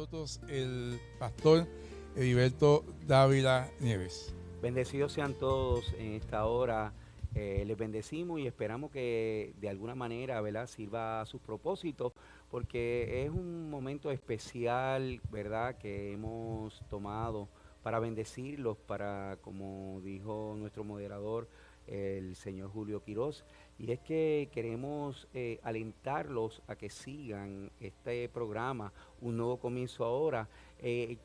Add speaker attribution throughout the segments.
Speaker 1: nosotros el pastor Heriberto Dávila Nieves.
Speaker 2: Bendecidos sean todos en esta hora. Les bendecimos y esperamos que de alguna manera, ¿verdad?, sirva a sus propósitos, porque es un momento especial, ¿verdad?, que hemos tomado para bendecirlos, para, como dijo nuestro moderador, el señor Julio Quiroz, y es que queremos alentarlos a que sigan este programa, Un Nuevo Comienzo Ahora,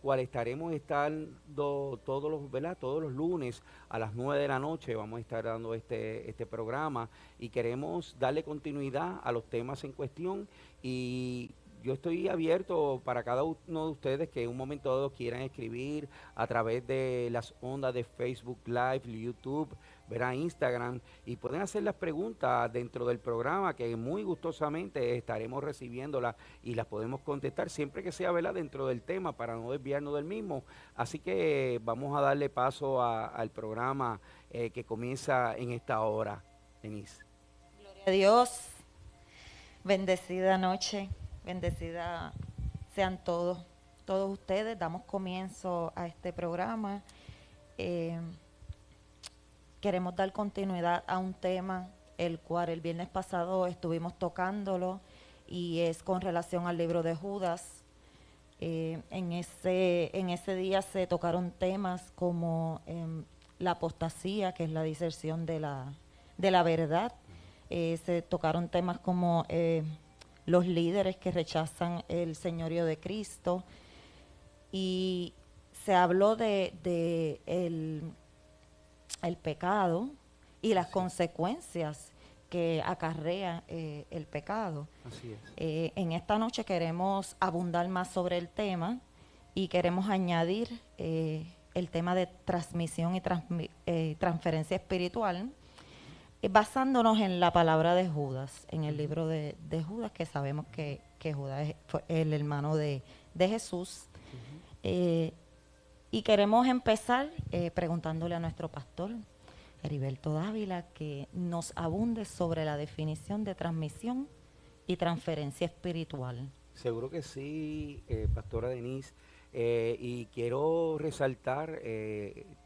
Speaker 2: cual estaremos estando todos los, ¿verdad?, todos los lunes a las 9 de la noche. Vamos a estar dando este programa y queremos darle continuidad a los temas en cuestión, y yo estoy abierto para cada uno de ustedes que en un momento dado quieran escribir a través de las ondas de Facebook Live, YouTube, verá, Instagram, y pueden hacer las preguntas dentro del programa, que muy gustosamente estaremos recibiéndolas y las podemos contestar siempre que sea, ¿verdad?, dentro del tema, para no desviarnos del mismo. Así que vamos a darle paso al programa que comienza en esta hora. Denise.
Speaker 3: Gloria a Dios, bendecida noche, bendecida sean todos ustedes. Damos comienzo a este programa. Queremos dar continuidad a un tema el cual el viernes pasado estuvimos tocándolo, y es con relación al libro de Judas. En ese día se tocaron temas como la apostasía, que es la diserción de la verdad. Se tocaron temas como los líderes que rechazan el señorío de Cristo, y se habló de el pecado y las consecuencias que acarrea el pecado.
Speaker 2: Así es.
Speaker 3: En esta noche queremos abundar más sobre el tema, y queremos añadir el tema de transmisión y transferencia espiritual, basándonos en la palabra de Judas, en el libro de Judas, que sabemos que Judas fue el hermano de Jesús. Y queremos empezar preguntándole a nuestro pastor Heriberto Dávila que nos abunde sobre la definición de transmisión y transferencia espiritual.
Speaker 2: Seguro que sí, pastora Denise. Y quiero resaltar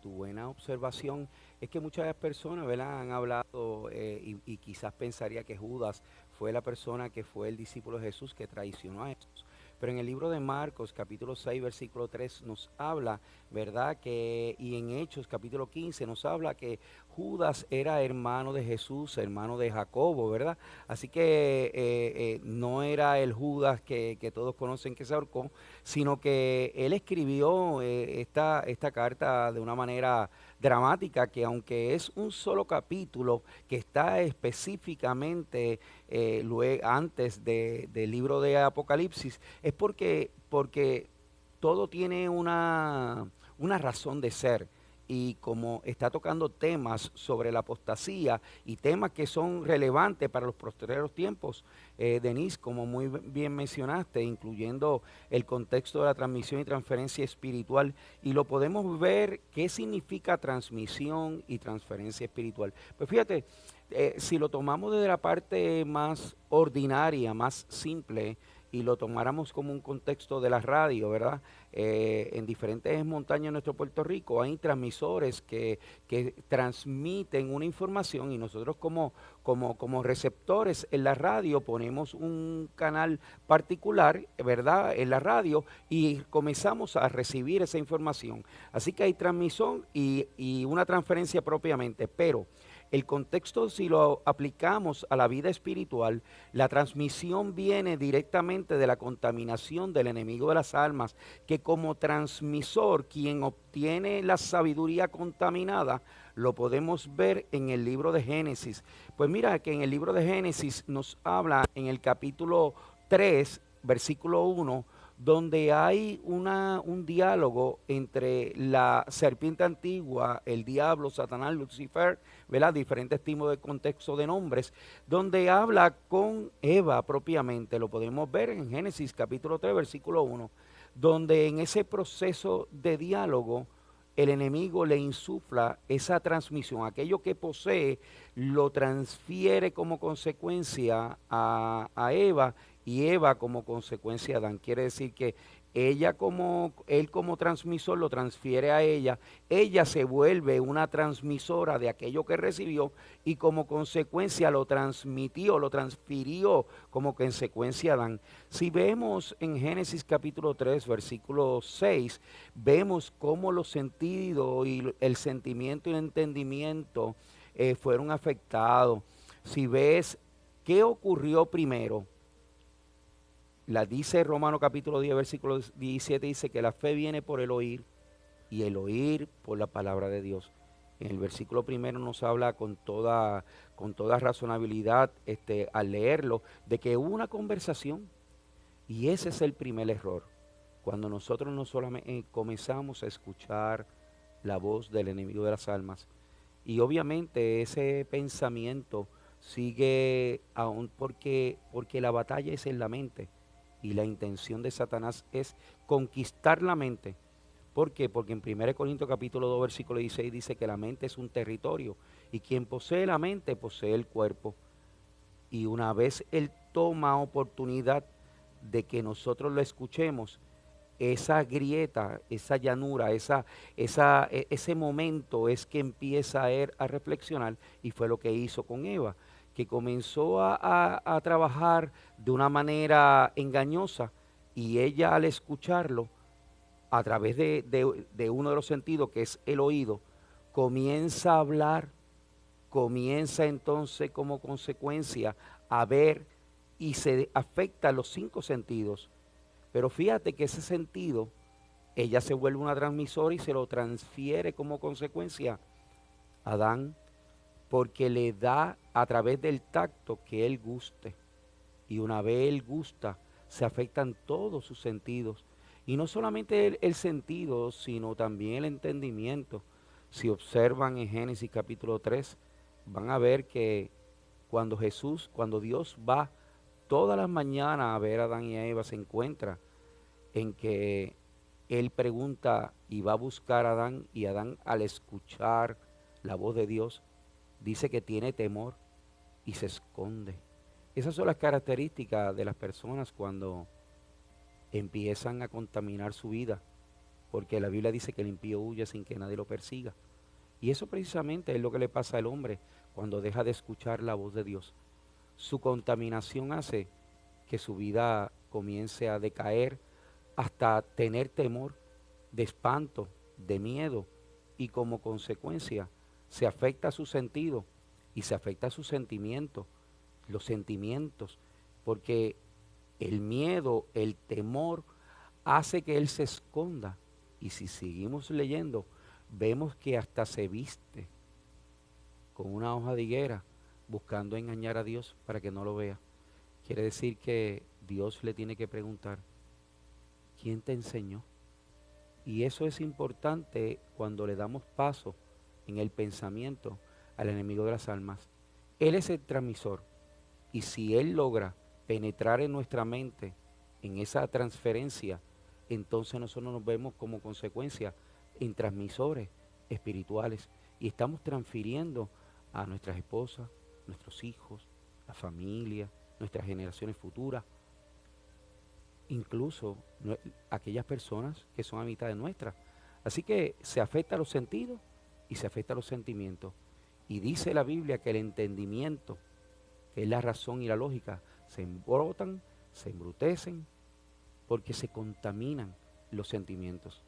Speaker 2: tu buena observación. Es que muchas personas, ¿verdad?, han hablado y quizás pensaría que Judas fue la persona que fue el discípulo de Jesús que traicionó a Jesús. Pero en el libro de Marcos, capítulo 6, versículo 3, nos habla, ¿verdad?, y en Hechos, capítulo 15, nos habla que Judas era hermano de Jesús, hermano de Jacobo, ¿verdad? Así que no era el Judas que todos conocen que se ahorcó, sino que él escribió esta carta de una manera dramática, que aunque es un solo capítulo que está específicamente antes del libro de Apocalipsis, es porque todo tiene una razón de ser. Y como está tocando temas sobre la apostasía y temas que son relevantes para los postreros tiempos, Denise, como muy bien mencionaste, incluyendo el contexto de la transmisión y transferencia espiritual, y lo podemos ver qué significa transmisión y transferencia espiritual. Pues fíjate, si lo tomamos desde la parte más ordinaria, más simple, y lo tomáramos como un contexto de la radio, ¿verdad? En diferentes montañas de nuestro Puerto Rico hay transmisores que transmiten una información, y nosotros como receptores en la radio ponemos un canal particular, ¿verdad?, en la radio, y comenzamos a recibir esa información. Así que hay transmisión y una transferencia propiamente, pero el contexto, si lo aplicamos a la vida espiritual, la transmisión viene directamente de la contaminación del enemigo de las almas, que como transmisor, quien obtiene la sabiduría contaminada, lo podemos ver en el libro de Génesis. Pues mira que en el libro de Génesis nos habla en el capítulo 3, versículo 1, donde hay un diálogo entre la serpiente antigua, el diablo, Satanás, Lucifer, ¿verdad?, diferentes tipos de contexto de nombres, donde habla con Eva propiamente. Lo podemos ver en Génesis capítulo 3, versículo 1, donde en ese proceso de diálogo el enemigo le insufla esa transmisión, aquello que posee lo transfiere como consecuencia a Eva, y Eva como consecuencia a Adán. Quiere decir que él como transmisor lo transfiere a ella se vuelve una transmisora de aquello que recibió y como consecuencia lo transmitió, lo transfirió como consecuencia a Adán. Si vemos en Génesis capítulo 3, versículo 6, vemos cómo los sentidos y el sentimiento y el entendimiento fueron afectados. Si ves qué ocurrió primero, la dice Romano capítulo 10, versículo 17, dice que la fe viene por el oír y el oír por la palabra de Dios. En el versículo primero nos habla con toda razonabilidad al leerlo de que hubo una conversación y ese es el primer error. Cuando nosotros no solamente comenzamos a escuchar la voz del enemigo de las almas y obviamente ese pensamiento sigue aún porque la batalla es en la mente. Y la intención de Satanás es conquistar la mente. ¿Por qué? Porque en 1 Corintios capítulo 2, versículo 16 dice que la mente es un territorio. Y quien posee la mente posee el cuerpo. Y una vez él toma oportunidad de que nosotros lo escuchemos, esa grieta, esa llanura, ese momento es que empieza a él a reflexionar y fue lo que hizo con Eva, que comenzó a trabajar de una manera engañosa y ella al escucharlo a través de uno de los sentidos que es el oído, comienza a hablar, comienza entonces como consecuencia a ver y se afecta los 5 sentidos. Pero fíjate que ese sentido, ella se vuelve una transmisora y se lo transfiere como consecuencia a Adán, porque le da a través del tacto que él guste. Y una vez él gusta, se afectan todos sus sentidos. Y no solamente el sentido, sino también el entendimiento. Si observan en Génesis capítulo 3, van a ver que cuando Dios va todas las mañanas a ver a Adán y a Eva, se encuentra en que él pregunta y va a buscar a Adán, y Adán al escuchar la voz de Dios dice que tiene temor y se esconde. Esas son las características de las personas cuando empiezan a contaminar su vida, porque la Biblia dice que el impío huye sin que nadie lo persiga. Y eso precisamente es lo que le pasa al hombre cuando deja de escuchar la voz de Dios. Su contaminación hace que su vida comience a decaer hasta tener temor, de espanto, de miedo, y como consecuencia se afecta a su sentido y se afecta a sus sentimientos, los sentimientos, porque el miedo, el temor hace que él se esconda. Y si seguimos leyendo, vemos que hasta se viste con una hoja de higuera buscando engañar a Dios para que no lo vea. Quiere decir que Dios le tiene que preguntar, ¿quién te enseñó? Y eso es importante cuando le damos paso en el pensamiento al enemigo de las almas. Él es el transmisor, y si él logra penetrar en nuestra mente, en esa transferencia, entonces nosotros nos vemos como consecuencia en transmisores espirituales y estamos transfiriendo a nuestras esposas, nuestros hijos, la familia, nuestras generaciones futuras, incluso aquellas personas que son a mitad de nuestra. Así que se afecta a los sentidos y se afecta a los sentimientos. Y dice la Biblia que el entendimiento, que es la razón y la lógica, se embrotan, se embrutecen, porque se contaminan los sentimientos.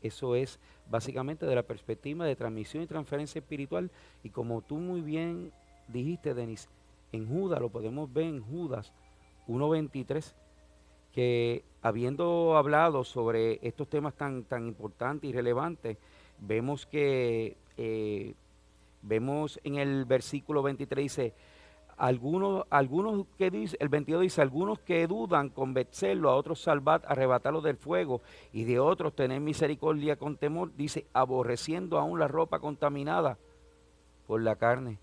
Speaker 2: Eso es básicamente de la perspectiva de transmisión y transferencia espiritual. Y como tú muy bien dijiste, Denis, en Judas, lo podemos ver en Judas 1:23, que habiendo hablado sobre estos temas tan importantes y relevantes, vemos que vemos en el versículo 23 dice, algunos que dice, el 22 dice, algunos que dudan convencerlo, a otros salvad, arrebatarlos del fuego, y de otros tener misericordia con temor, dice, aborreciendo aún la ropa contaminada por la carne.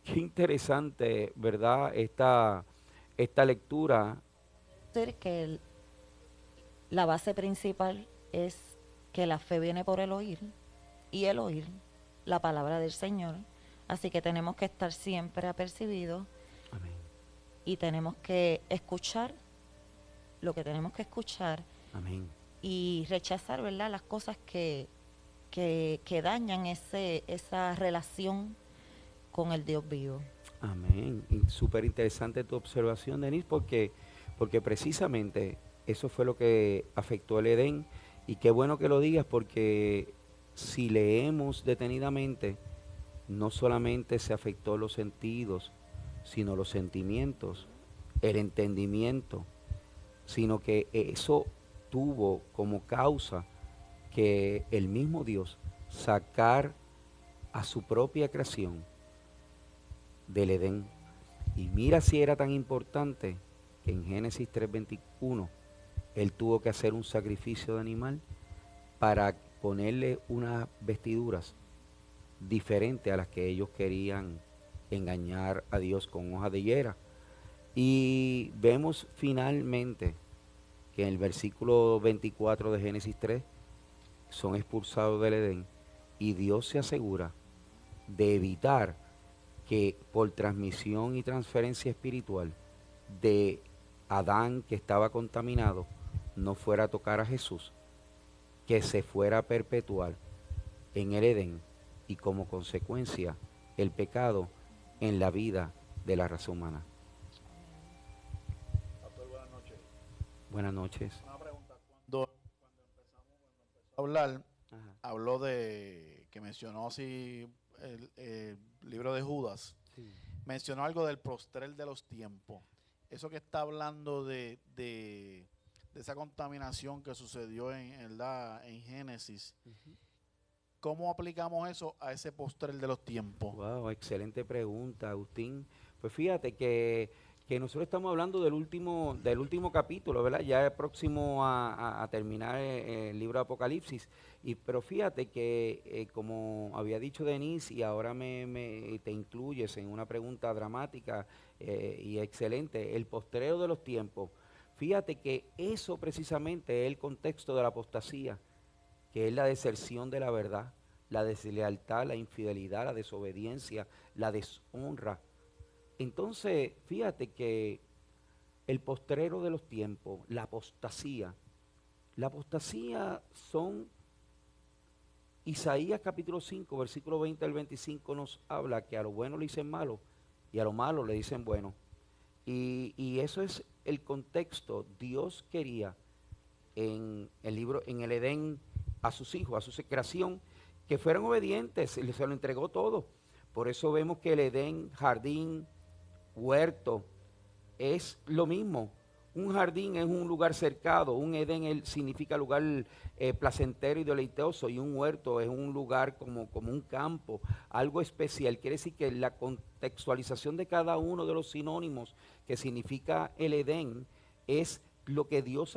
Speaker 2: Qué interesante, ¿verdad? Esta lectura.
Speaker 3: Decir que la base principal es que la fe viene por el oír y el oír la palabra del Señor. Así que tenemos que estar siempre apercibidos.
Speaker 2: Amén.
Speaker 3: Y tenemos que escuchar lo que tenemos que escuchar
Speaker 2: Amén.
Speaker 3: y rechazar, ¿verdad?, las cosas que dañan esa relación con el Dios vivo.
Speaker 2: Amén. Súper interesante tu observación, Denise, porque precisamente eso fue lo que afectó el Edén. Y qué bueno que lo digas, porque si leemos detenidamente, no solamente se afectó los sentidos, sino los sentimientos, el entendimiento, sino que eso tuvo como causa que el mismo Dios sacar a su propia creación del Edén. Y mira si era tan importante que en Génesis 3:21 él tuvo que hacer un sacrificio de animal para ponerle unas vestiduras diferentes a las que ellos querían engañar a Dios con hojas de higuera. Y vemos finalmente que en el versículo 24 de Génesis 3 son expulsados del Edén y Dios se asegura de evitar que por transmisión y transferencia espiritual de Adán, que estaba contaminado, no fuera a tocar a Jesús, que se fuera a perpetuar en el Edén y como consecuencia el pecado en la vida de la raza humana.
Speaker 4: Pastor, buenas noches.
Speaker 2: Buenas noches.
Speaker 4: Una pregunta. Cuando empezó a hablar,
Speaker 2: Ajá.
Speaker 4: habló de que mencionó así el libro de Judas.
Speaker 2: Sí.
Speaker 4: Mencionó algo del postrer de los tiempos. Eso que está hablando de esa contaminación que sucedió en Génesis.
Speaker 2: Uh-huh.
Speaker 4: ¿Cómo aplicamos eso a ese postrer de los tiempos?
Speaker 2: Wow, excelente pregunta, Agustín. Pues fíjate que nosotros estamos hablando del último capítulo, ¿verdad? Ya es próximo a terminar el libro de Apocalipsis. Pero fíjate que, como había dicho Denise, y ahora te incluyes en una pregunta dramática y excelente, el postrero de los tiempos. Fíjate que eso precisamente es el contexto de la apostasía, que es la deserción de la verdad, la deslealtad, la infidelidad, la desobediencia, la deshonra. Entonces, fíjate que el postrero de los tiempos, la apostasía son, Isaías capítulo 5, versículo 20 al 25 nos habla que a lo bueno le dicen malo y a lo malo le dicen bueno. Y eso es el contexto. Dios quería en el Edén a sus hijos, a su creación, que fueran obedientes, se lo entregó todo. Por eso vemos que el Edén, jardín, huerto, es lo mismo. Un jardín es un lugar cercado, un Edén significa lugar placentero y deleitoso, y un huerto es un lugar como un campo, algo especial. Quiere decir que la contextualización de cada uno de los sinónimos que significa el Edén es lo que Dios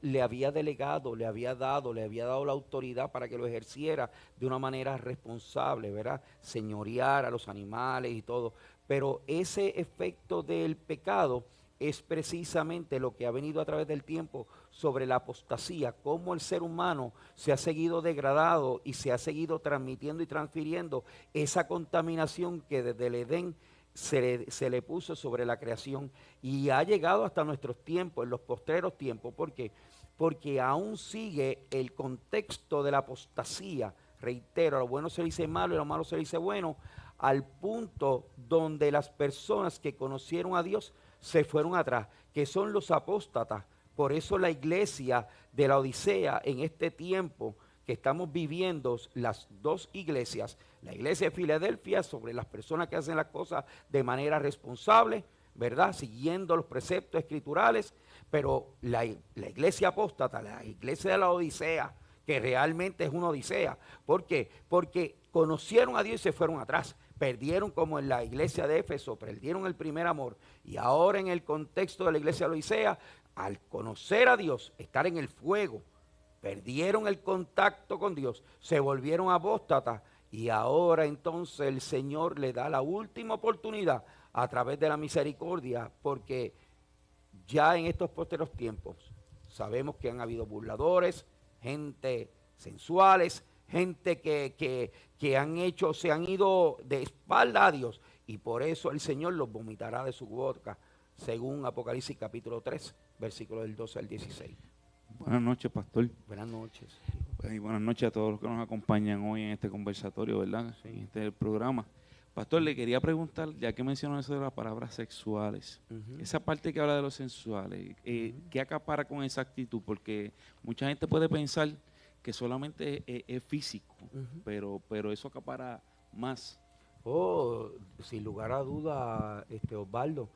Speaker 2: le había delegado, le había dado la autoridad para que lo ejerciera de una manera responsable, ¿verdad? Señorear a los animales y todo. Pero ese efecto del pecado es precisamente lo que ha venido a través del tiempo sobre la apostasía, cómo el ser humano se ha seguido degradado y se ha seguido transmitiendo y transfiriendo esa contaminación que desde el Edén se le puso sobre la creación y ha llegado hasta nuestros tiempos, en los postreros tiempos. ¿Por qué? Porque aún sigue el contexto de la apostasía. Reitero, a lo bueno se le dice malo y a lo malo se le dice bueno, al punto donde las personas que conocieron a Dios se fueron atrás, que son los apóstatas. Por eso la iglesia de la Odisea en este tiempo que estamos viviendo, las dos iglesias, la iglesia de Filadelfia sobre las personas que hacen las cosas de manera responsable, ¿verdad? Siguiendo los preceptos escriturales, pero la iglesia apóstata, la iglesia de la Odisea, que realmente es una odisea. ¿Por qué? Porque conocieron a Dios y se fueron atrás. Perdieron, como en la iglesia de Éfeso, perdieron el primer amor. Y ahora en el contexto de la iglesia de la Odisea, al conocer a Dios, estar en el fuego, perdieron el contacto con Dios, se volvieron apóstatas y ahora entonces el Señor le da la última oportunidad a través de la misericordia, porque ya en estos posteriores tiempos sabemos que han habido burladores, gente sensuales, gente que se han ido de espalda a Dios, y por eso el Señor los vomitará de su boca, según Apocalipsis capítulo 3. versículos del 12 al 16.
Speaker 5: Buenas noches, pastor.
Speaker 2: Buenas noches.
Speaker 5: Y buenas noches a todos los que nos acompañan hoy en este conversatorio, ¿verdad?
Speaker 2: Sí.
Speaker 5: En este programa. Pastor, le quería preguntar, ya que mencionó eso de las palabras sexuales,
Speaker 2: Ujú.
Speaker 5: esa parte que habla de los sensuales, ¿qué acapara con esa actitud? Porque mucha gente puede pensar que solamente es físico,
Speaker 2: Ujú.
Speaker 5: pero eso acapara más.
Speaker 2: Oh, sin lugar a duda, Osvaldo,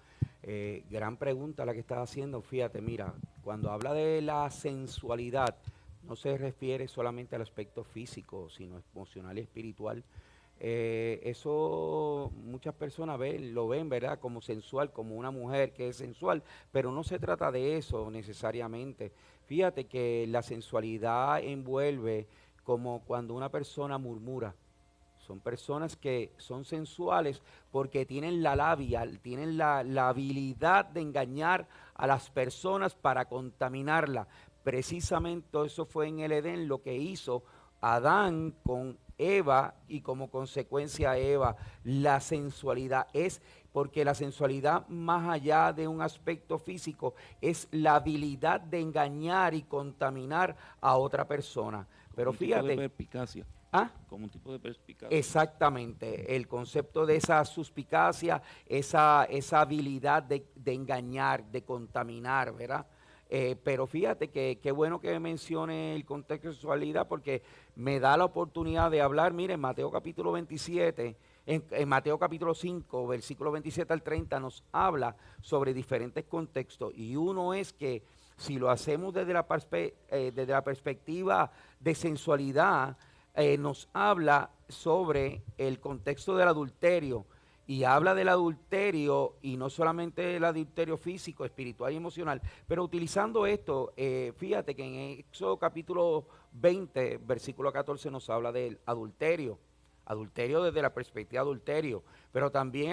Speaker 2: gran pregunta la que estás haciendo. Fíjate, mira, cuando habla de la sensualidad, no se refiere solamente al aspecto físico, sino emocional y espiritual. Eso muchas personas lo ven, ¿verdad? Como sensual, como una mujer que es sensual, pero no se trata de eso necesariamente. Fíjate que la sensualidad envuelve como cuando una persona murmura. Son personas que son sensuales porque tienen la labia, tienen la habilidad de engañar a las personas para contaminarla. Precisamente eso fue en el Edén lo que hizo Adán con Eva y como consecuencia Eva. La sensualidad es porque la sensualidad más allá de un aspecto físico es la habilidad de engañar y contaminar a otra persona. Pero
Speaker 5: Como un tipo de
Speaker 2: fíjate,
Speaker 5: perspicacia.
Speaker 2: ¿ah?
Speaker 5: Como un tipo de perspicacia.
Speaker 2: Exactamente, el concepto de esa suspicacia, esa habilidad de engañar, de contaminar, ¿verdad? Pero fíjate que qué bueno que mencione el contexto de sexualidad porque me da la oportunidad de hablar, miren, Mateo capítulo 27, en Mateo capítulo 5, versículo 27 al 30 nos habla sobre diferentes contextos y uno es que si lo hacemos desde la perspectiva de sensualidad, nos habla sobre el contexto del adulterio y habla del adulterio y no solamente el adulterio físico, espiritual y emocional, pero utilizando esto, fíjate que en Éxodo capítulo 20, versículo 14 nos habla del adulterio desde la perspectiva de adulterio, pero también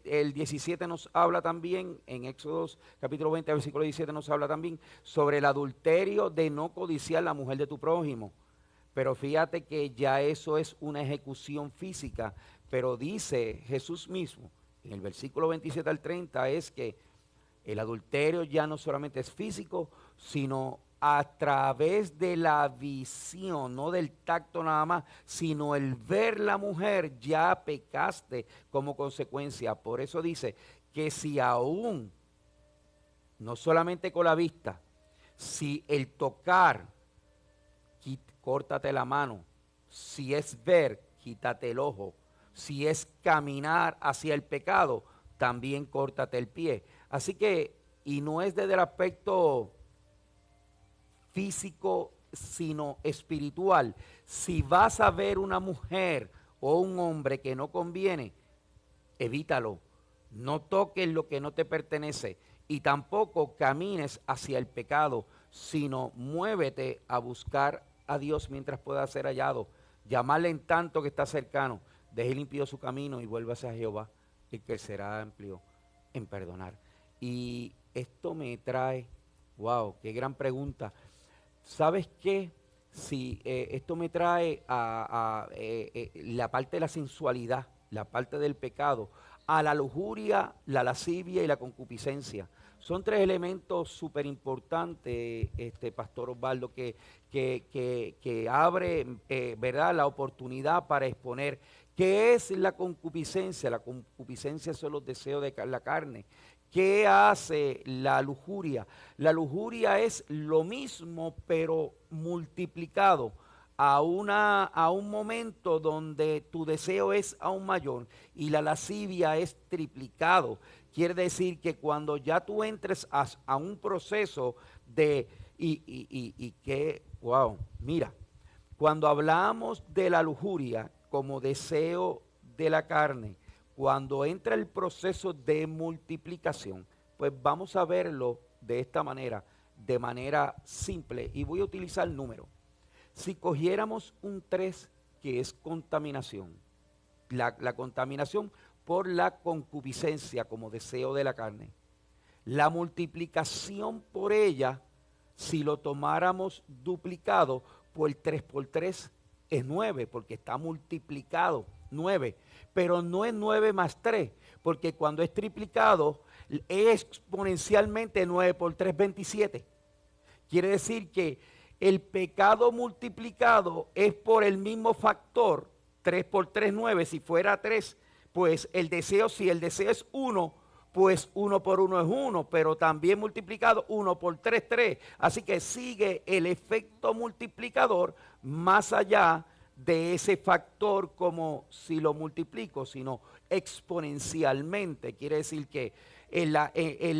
Speaker 2: el 17 nos habla también, en Éxodo capítulo 20, versículo 17 nos habla también sobre el adulterio de no codiciar la mujer de tu prójimo. Pero fíjate que ya eso es una ejecución física, pero dice Jesús mismo, en el versículo 27 al 30, es que el adulterio ya no solamente es físico, sino a través de la visión, no del tacto nada más, sino el ver la mujer, ya pecaste como consecuencia. Por eso dice que si aún, no solamente con la vista, si el tocar, córtate la mano. Si es ver, quítate el ojo. Si es caminar hacia el pecado, también córtate el pie. Así que, y no es desde el aspecto físico, sino espiritual. Si vas a ver una mujer o un hombre que no conviene, evítalo. No toques lo que no te pertenece y tampoco camines hacia el pecado, sino muévete a buscar a Dios mientras pueda ser hallado. Llamarle en tanto que está cercano. Deje limpio su camino y vuélvase a Jehová, y que será amplio en perdonar. Y esto me trae, wow, qué gran pregunta. ¿Sabes qué? Si esto me trae a la parte de la sensualidad, la parte del pecado, a la lujuria, la lascivia y la concupiscencia. Son tres elementos súper importantes, Pastor Osvaldo, que abre, ¿verdad?, la oportunidad para exponer qué es la concupiscencia. La concupiscencia son los deseos de la carne. ¿Qué hace la lujuria? La lujuria es lo mismo, pero multiplicado a un momento donde tu deseo es aún mayor y la lascivia es triplicado. Quiere decir que cuando ya tú entres a un proceso de, wow, mira, cuando hablamos de la lujuria como deseo de la carne, cuando entra el proceso de multiplicación, pues vamos a verlo de esta manera, de manera simple, y voy a utilizar el número. Si cogiéramos un 3, que es contaminación, la contaminación por la concupiscencia como deseo de la carne, la multiplicación por ella, si lo tomáramos duplicado, por 3 por 3 es 9, porque está multiplicado 9, pero no es 9 más 3, porque cuando es triplicado, es exponencialmente 9 por 3, 27. Quiere decir que el pecado multiplicado es por el mismo factor, 3 por 3, 9. Si fuera 3, pues el deseo, si el deseo es 1, pues 1 por 1 es 1, pero también multiplicado 1 por 3, 3. Así que sigue el efecto multiplicador más allá de ese factor como si lo multiplico, sino exponencialmente. Quiere decir que en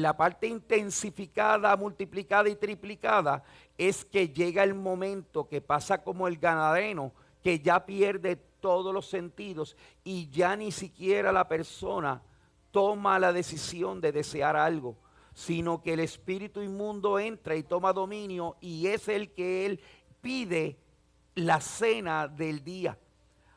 Speaker 2: la parte intensificada, multiplicada y triplicada es que llega el momento que pasa como el ganadero, que ya pierde todos los sentidos y ya ni siquiera la persona toma la decisión de desear algo, sino que el espíritu inmundo entra y toma dominio y es el que él pide la cena del día.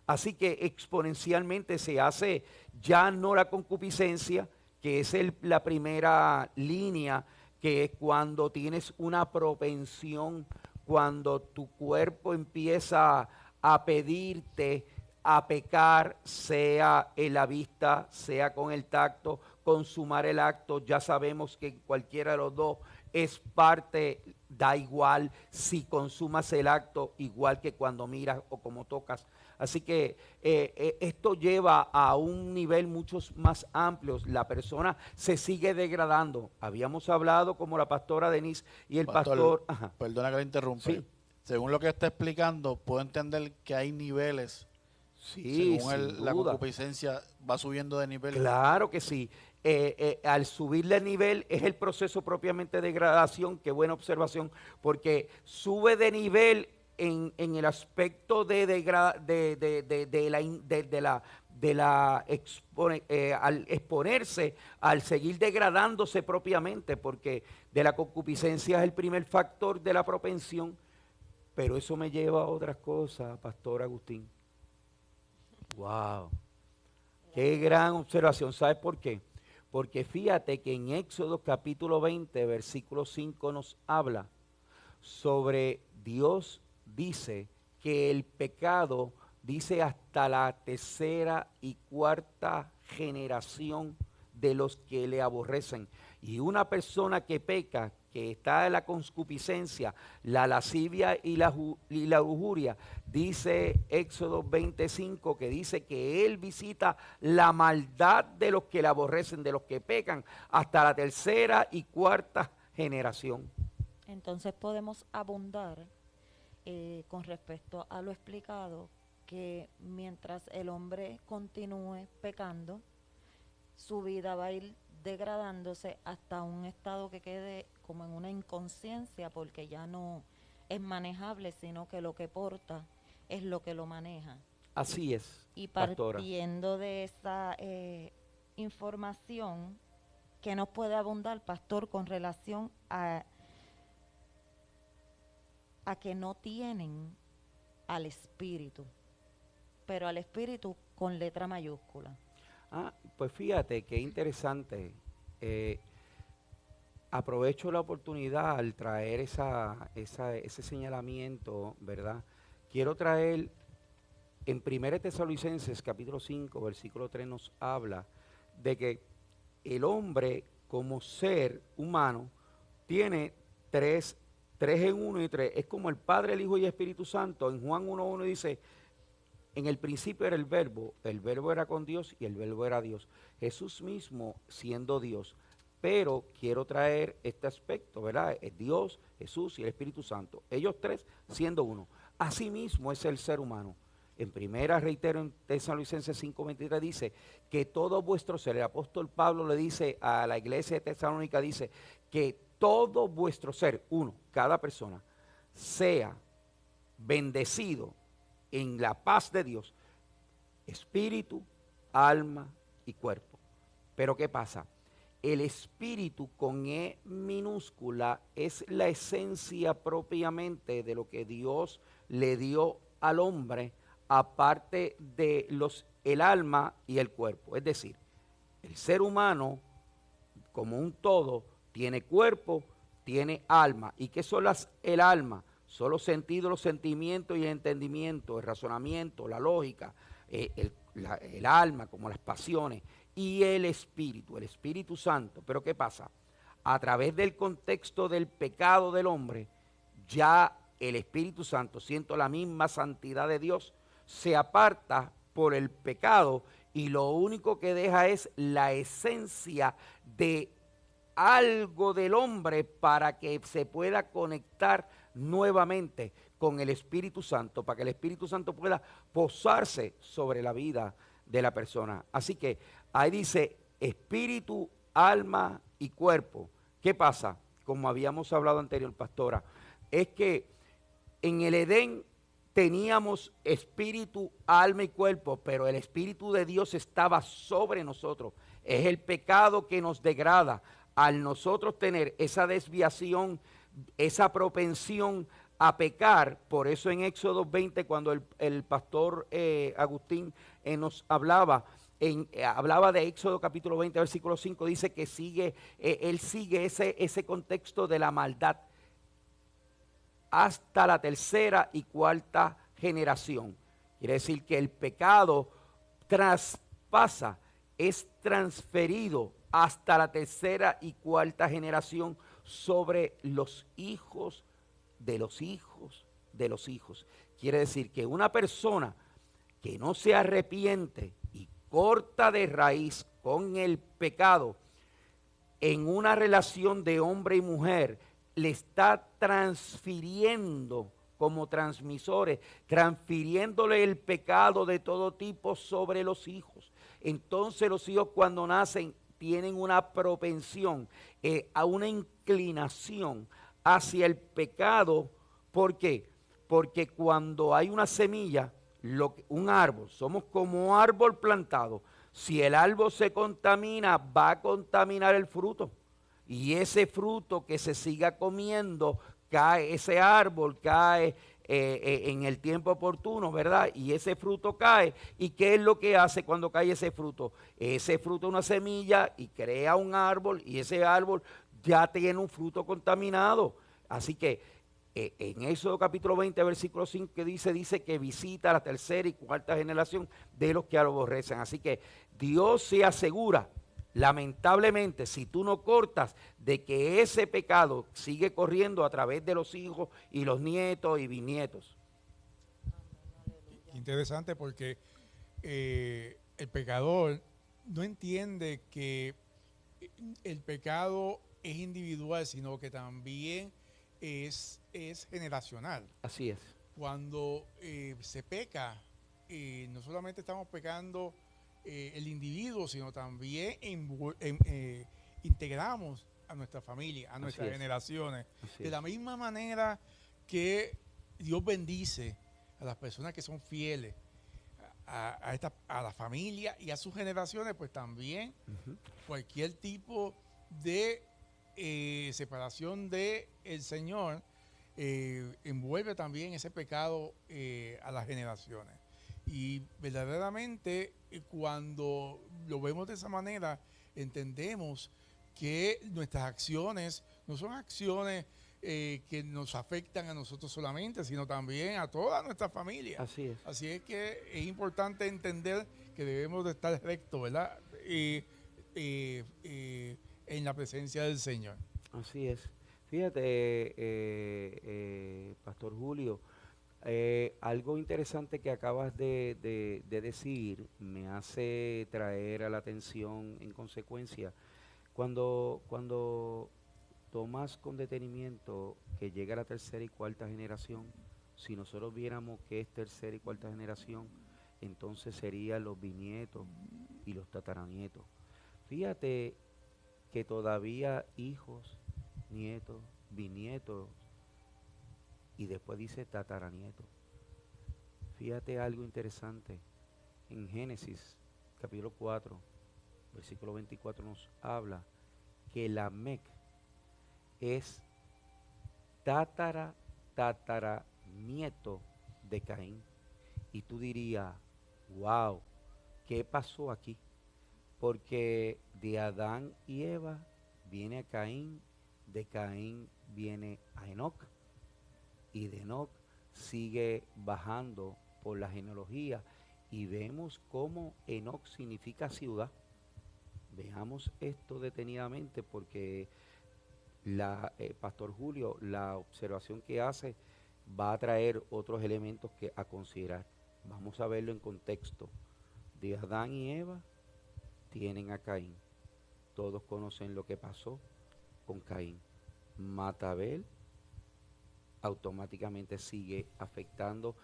Speaker 2: Así que exponencialmente se hace ya no la concupiscencia, que es la primera línea, que es cuando tienes una propensión, cuando tu cuerpo empieza a pedirte a pecar, sea en la vista, sea con el tacto, consumar el acto. Ya sabemos que cualquiera de los dos es parte, da igual si consumas el acto, igual que cuando miras o como tocas. Así que esto lleva a un nivel mucho más amplio. La persona se sigue degradando. Habíamos hablado como la pastora Denise y el pastor. Ajá.
Speaker 4: Perdona que le interrumpa.
Speaker 2: Sí.
Speaker 4: Según lo que está explicando, puedo entender que hay niveles.
Speaker 2: Sí,
Speaker 4: Según la concupiscencia va subiendo de nivel.
Speaker 2: Claro que sí. Al subirle el nivel es el proceso propiamente de degradación. Qué buena observación, porque sube de nivel en el aspecto al exponerse, al seguir degradándose propiamente, porque de la concupiscencia es el primer factor de la propensión. Pero eso me lleva a otras cosas, Pastor Agustín. Wow, qué gran observación. ¿Sabes por qué? Porque fíjate que en Éxodo capítulo 20, versículo 5 nos habla sobre Dios. Dice que el pecado, dice hasta la tercera y cuarta generación de los que le aborrecen. Y una persona que peca, que está en la concupiscencia, la lascivia y la lujuria, dice Éxodo 25, que dice que él visita la maldad de los que le aborrecen, de los que pecan, hasta la tercera y cuarta generación.
Speaker 3: Entonces podemos abundar con respecto a lo explicado, que mientras el hombre continúe pecando, su vida va a ir degradándose hasta un estado que quede como en una inconsciencia, porque ya no es manejable, sino que lo que porta es lo que lo maneja.
Speaker 2: Así es,
Speaker 3: Y
Speaker 2: pastora.
Speaker 3: partiendo de esa información, que nos puede abundar, pastor, con relación a que no tienen al espíritu, pero al espíritu con letra mayúscula?
Speaker 2: Pues fíjate qué interesante. Aprovecho la oportunidad al traer ese señalamiento, ¿verdad? Quiero traer en 1 Tesalonicenses capítulo 5, versículo 3 nos habla de que el hombre como ser humano tiene tres en uno y tres. Es como el Padre, el Hijo y el Espíritu Santo. En Juan 1:1 dice: en el principio era el verbo era con Dios y el verbo era Dios. Jesús mismo siendo Dios. Pero quiero traer este aspecto, ¿verdad? Es Dios, Jesús y el Espíritu Santo. Ellos tres siendo uno. Asimismo es el ser humano. En primera, reitero, en Tesalonicenses 5:23 dice que todo vuestro ser, el apóstol Pablo le dice a la iglesia de Tesalónica, dice que todo vuestro ser, uno, cada persona, sea bendecido en la paz de Dios, espíritu, alma y cuerpo. Pero ¿qué pasa? El espíritu con E minúscula es la esencia propiamente de lo que Dios le dio al hombre, aparte de el alma y el cuerpo. Es decir, el ser humano como un todo tiene cuerpo, tiene alma. ¿Y qué son el alma? Son los sentidos, los sentimientos y el entendimiento, el razonamiento, la lógica, el alma, como las pasiones, y el Espíritu Santo. Pero ¿qué pasa? A través del contexto del pecado del hombre, ya el Espíritu Santo, siendo la misma santidad de Dios, se aparta por el pecado y lo único que deja es la esencia de algo del hombre para que se pueda conectar nuevamente con el Espíritu Santo, para que el Espíritu Santo pueda posarse sobre la vida de la persona. Así que ahí dice espíritu, alma y cuerpo. ¿Qué pasa? Como habíamos hablado anterior, pastora, es que en el Edén teníamos espíritu, alma y cuerpo, pero el Espíritu de Dios estaba sobre nosotros. Es el pecado que nos degrada. Al nosotros tener esa desviación, esa propensión a pecar, por eso en Éxodo 20, cuando el pastor Agustín nos hablaba, hablaba de Éxodo capítulo 20, versículo 5, dice que él sigue ese contexto de la maldad hasta la tercera y cuarta generación. Quiere decir que el pecado traspasa, es transferido hasta la tercera y cuarta generación sobre los hijos de los hijos de los hijos. Quiere decir que una persona que no se arrepiente y corta de raíz con el pecado en una relación de hombre y mujer, le está transfiriendo como transmisores, transfiriéndole el pecado de todo tipo sobre los hijos. Entonces los hijos cuando nacen tienen una propensión, a una inclinación hacia el pecado. ¿Por qué? Porque cuando hay una semilla, un árbol, somos como árbol plantado. Si el árbol se contamina, va a contaminar el fruto. Y ese fruto que se siga comiendo, cae, ese árbol cae en el tiempo oportuno, ¿verdad? Y ese fruto cae. ¿Y qué es lo que hace cuando cae ese fruto? Ese fruto es una semilla y crea un árbol y ese árbol ya tiene un fruto contaminado. Así que en Éxodo capítulo 20, versículo 5 que dice que visita la tercera y cuarta generación de los que aborrecen. Así que Dios se asegura, lamentablemente, si tú no cortas, de que ese pecado sigue corriendo a través de los hijos y los nietos y bisnietos.
Speaker 1: Interesante porque el pecador no entiende que el pecado es individual, sino que también es generacional.
Speaker 2: Así es.
Speaker 1: Cuando se peca, no solamente estamos pecando el individuo, sino también integramos a nuestra familia, a nuestras generaciones. De la misma manera que Dios bendice a las personas que son fieles a la familia y a sus generaciones, pues también cualquier tipo de separación del Señor envuelve también ese pecado a las generaciones. Y verdaderamente cuando lo vemos de esa manera, entendemos que nuestras acciones no son acciones que nos afectan a nosotros solamente, sino también a toda nuestra familia.
Speaker 2: Así es.
Speaker 1: Así es que es importante entender que debemos de estar rectos, ¿verdad? En la presencia del Señor.
Speaker 2: Así es. Fíjate, Pastor Julio, algo interesante que acabas de decir me hace traer a la atención en consecuencia. Cuando tomas con detenimiento que llega la tercera y cuarta generación, si nosotros viéramos que es tercera y cuarta generación, entonces serían los bisnietos y los tataranietos. Fíjate que todavía hijos, nietos, bisnietos y después dice tataranietos. Fíjate algo interesante. En Génesis capítulo 4, versículo 24 nos habla que Lamec es tataranieto de Caín. Y tú dirías, wow, ¿qué pasó aquí? Porque de Adán y Eva viene a Caín, de Caín viene a Enoc, y de Enoc sigue bajando por la genealogía y vemos cómo Enoc significa ciudad. Veamos esto detenidamente porque Pastor Julio, la observación que hace va a traer otros elementos a considerar. Vamos a verlo en contexto. De Adán y Eva tienen a Caín. Todos conocen lo que pasó con Caín. Mata a Abel, automáticamente sigue afectando.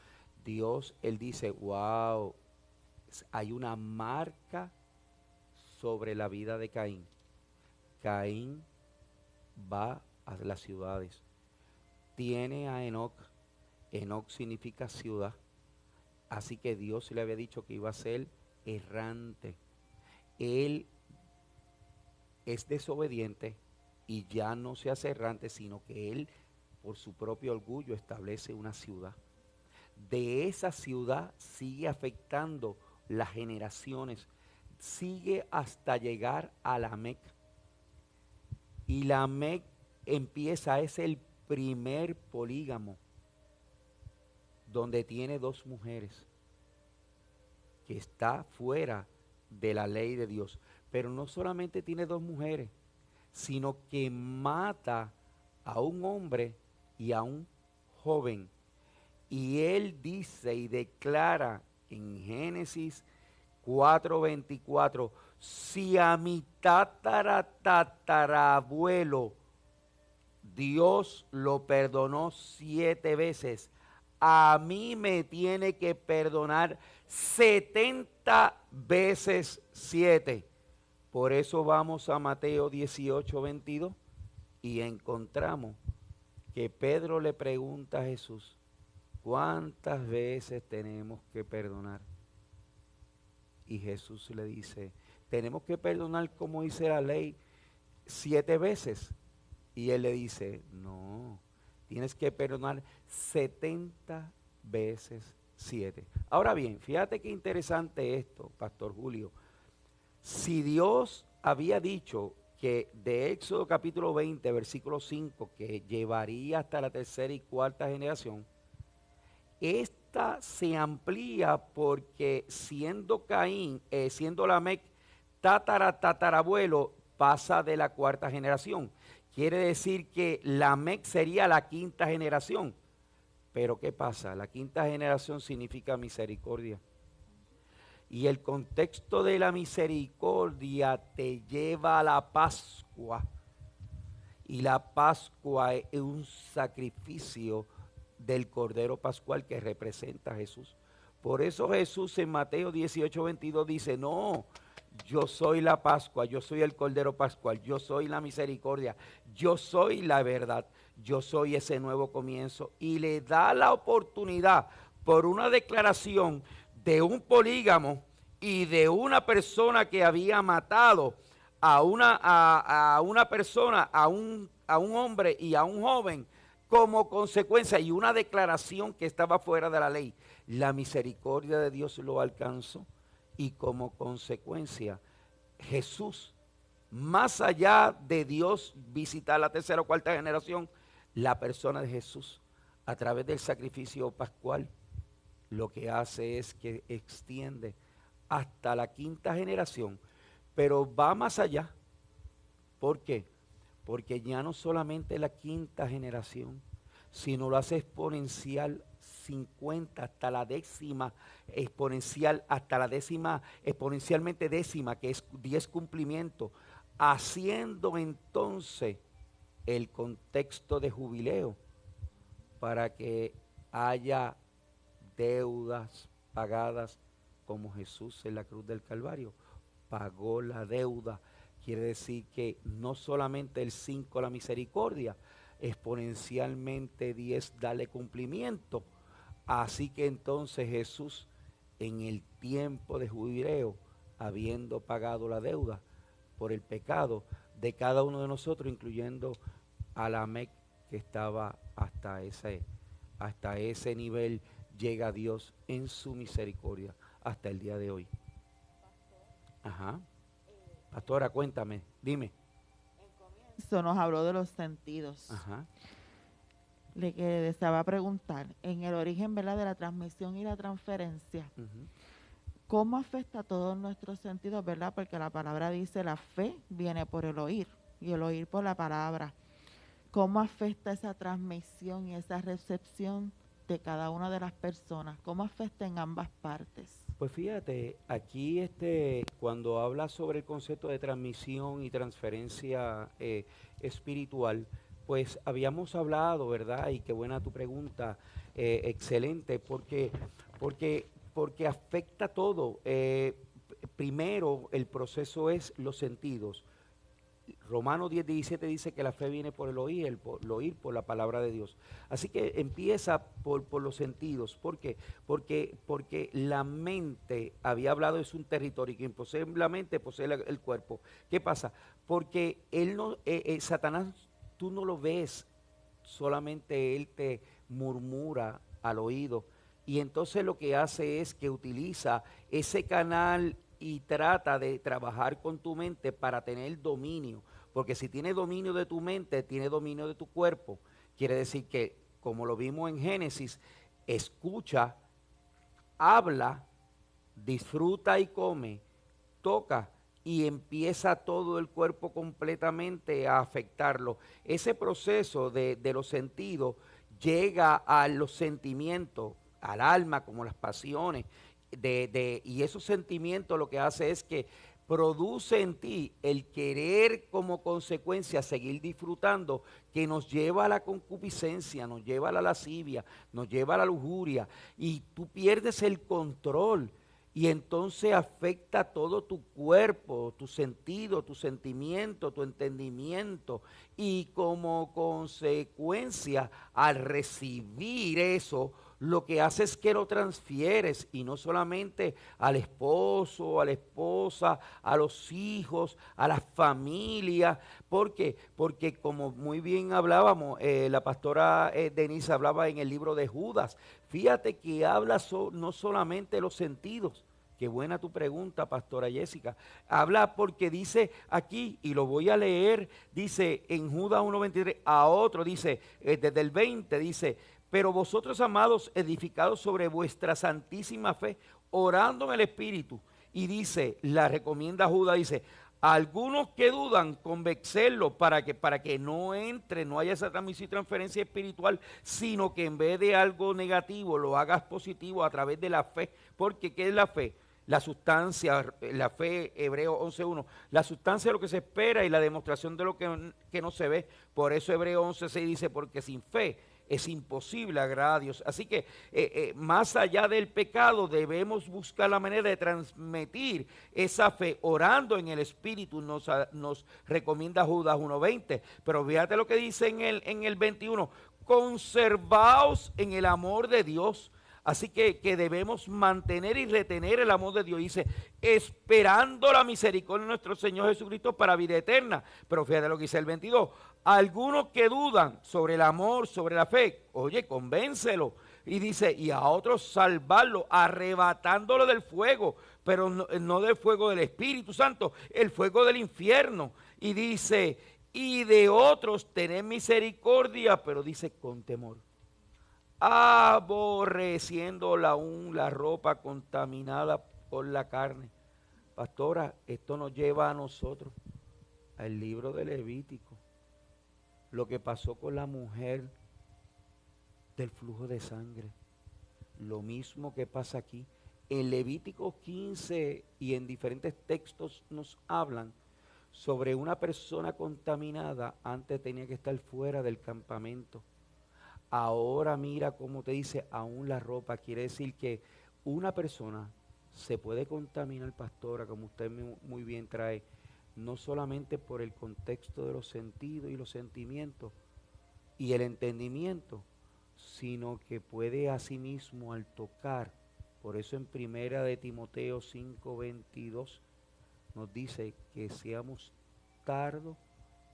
Speaker 2: Dios, él dice, wow, hay una marca sobre la vida de Caín. Caín va a las ciudades. Tiene a Enoc. Enoc significa ciudad. Así que Dios le había dicho que iba a ser errante. Él es desobediente y ya no se hace errante, sino que él, por su propio orgullo, establece una ciudad. De esa ciudad sigue afectando las generaciones, sigue hasta llegar a Lamec. Y Lamec empieza, es el primer polígamo, donde tiene 2 mujeres, que está fuera de la ley de Dios. Pero no solamente tiene 2 mujeres, sino que mata a un hombre y a un joven. Y él dice y declara en Génesis 4:24, si a mi tatarabuelo Dios lo perdonó 7 veces, a mí me tiene que perdonar 70 veces 7. Por eso vamos a Mateo 18:22 y encontramos que Pedro le pregunta a Jesús, ¿cuántas veces tenemos que perdonar? Y Jesús le dice, tenemos que perdonar como dice la ley 7 veces. Y él le dice, no, tienes que perdonar 70 veces 7. Ahora bien, fíjate qué interesante esto, Pastor Julio. Si Dios había dicho que de Éxodo capítulo 20, versículo 5, que llevaría hasta la 3ª y 4ª generación, esta se amplía porque siendo Caín, siendo Lamec tatarabuelo, pasa de la 4ª generación. Quiere decir que Lamec sería la 5ª generación. Pero ¿qué pasa? La 5ª generación significa misericordia. Y el contexto de la misericordia te lleva a la Pascua. Y la Pascua es un sacrificio del Cordero Pascual que representa a Jesús. Por eso Jesús en Mateo 18:22 dice, no, yo soy la Pascua, yo soy el Cordero Pascual, yo soy la misericordia, yo soy la verdad, yo soy ese nuevo comienzo. Y le da la oportunidad por una declaración de un polígamo y de una persona que había matado a una persona, a un hombre y a un joven, como consecuencia, y una declaración que estaba fuera de la ley. La misericordia de Dios lo alcanzó y como consecuencia Jesús, más allá de Dios visitar la 3ª o 4ª generación, la persona de Jesús a través del sacrificio pascual lo que hace es que extiende hasta la 5ª generación, pero va más allá. ¿Por qué? Porque ya no solamente la 5ª generación, sino lo hace exponencial 50 hasta la 10ª exponencial, hasta la 10ª, exponencialmente 10ª, que es 10 cumplimientos, haciendo entonces el contexto de jubileo para que haya deudas pagadas como Jesús en la cruz del Calvario pagó la deuda. Quiere decir que no solamente el 5 la misericordia, exponencialmente 10 dale cumplimiento. Así que entonces Jesús en el tiempo de jubileo, habiendo pagado la deuda por el pecado de cada uno de nosotros, incluyendo a Lamec que estaba hasta ese nivel, llega Dios en su misericordia hasta el día de hoy. Ajá. Pastora, cuéntame, dime.
Speaker 6: Eso nos habló de los sentidos.
Speaker 2: Ajá.
Speaker 6: Le que deseaba preguntar, en el origen, ¿verdad?, de la transmisión y la transferencia, ¿Cómo afecta a todos nuestros sentidos, verdad? Porque la palabra dice, la fe viene por el oír y el oír por la palabra. ¿Cómo afecta esa transmisión y esa recepción de cada una de las personas? ¿Cómo afecta en ambas partes?
Speaker 2: Pues fíjate, aquí cuando habla sobre el concepto de transmisión y transferencia espiritual, pues habíamos hablado, ¿verdad? Y qué buena tu pregunta, excelente, porque afecta todo. Primero, el proceso es los sentidos. Romanos 10:17 dice que la fe viene por el oír por la palabra de Dios. Así que empieza por los sentidos. ¿Por qué? Porque la mente, había hablado, es un territorio, quien posee la mente posee el cuerpo. ¿Qué pasa? Porque Satanás, tú no lo ves, solamente él te murmura al oído. Y entonces lo que hace es que utiliza ese canal y trata de trabajar con tu mente para tener dominio, porque si tiene dominio de tu mente, tiene dominio de tu cuerpo. Quiere decir que, como lo vimos en Génesis, escucha, habla, disfruta y come, toca, y empieza todo el cuerpo completamente a afectarlo. Ese proceso de los sentidos llega a los sentimientos, al alma, como las pasiones, y esos sentimientos lo que hace es que produce en ti el querer como consecuencia seguir disfrutando, que nos lleva a la concupiscencia, nos lleva a la lascivia, nos lleva a la lujuria, y tú pierdes el control. Y entonces afecta todo tu cuerpo, tu sentido, tu sentimiento, tu entendimiento. Y como consecuencia, al recibir eso, lo que hace es que lo transfieres, y no solamente al esposo, a la esposa, a los hijos, a la familia. ¿Por qué? Porque como muy bien hablábamos, la pastora Denise hablaba en el libro de Judas. Fíjate que habla no solamente de los sentidos. Qué buena tu pregunta, pastora Jessica. Habla porque dice aquí, y lo voy a leer, dice en Judas 1:23, a otro dice, desde el 20 dice: pero vosotros, amados, edificados sobre vuestra santísima fe, orando en el Espíritu. Y dice, la recomienda Judas, dice: algunos que dudan, convencerlos para que no entre, no haya esa transmisión y transferencia espiritual, sino que en vez de algo negativo lo hagas positivo a través de la fe. Porque ¿qué es la fe? La sustancia, la fe, Hebreos 11:1, la sustancia de lo que se espera y la demostración de lo que no se ve. Por eso Hebreos 11:6 dice: porque sin fe es imposible agradar a Dios. Así que más allá del pecado, debemos buscar la manera de transmitir esa fe orando en el Espíritu. Nos recomienda Judas 1:20. Pero fíjate lo que dice en el 21: conservaos en el amor de Dios. Así que debemos mantener y retener el amor de Dios. Dice, esperando la misericordia de nuestro Señor Jesucristo para vida eterna. Pero fíjate lo que dice el 22. Algunos que dudan sobre el amor, sobre la fe, oye, convéncelo. Y dice, y a otros salvarlo, arrebatándolo del fuego, pero no del fuego del Espíritu Santo, el fuego del infierno. Y dice, y de otros tener misericordia, pero dice con temor, aborreciendo aún la ropa contaminada por la carne. Pastora, esto nos lleva a nosotros al libro de Levítico, lo que pasó con la mujer del flujo de sangre, lo mismo que pasa aquí. En Levítico 15 y en diferentes textos nos hablan sobre una persona contaminada. Antes tenía que estar fuera del campamento. Ahora mira cómo te dice, aún la ropa. Quiere decir que una persona se puede contaminar, pastora, como usted muy bien trae, no solamente por el contexto de los sentidos y los sentimientos y el entendimiento, sino que puede asimismo al tocar. Por eso en primera de Timoteo 5:22 nos dice que seamos tardos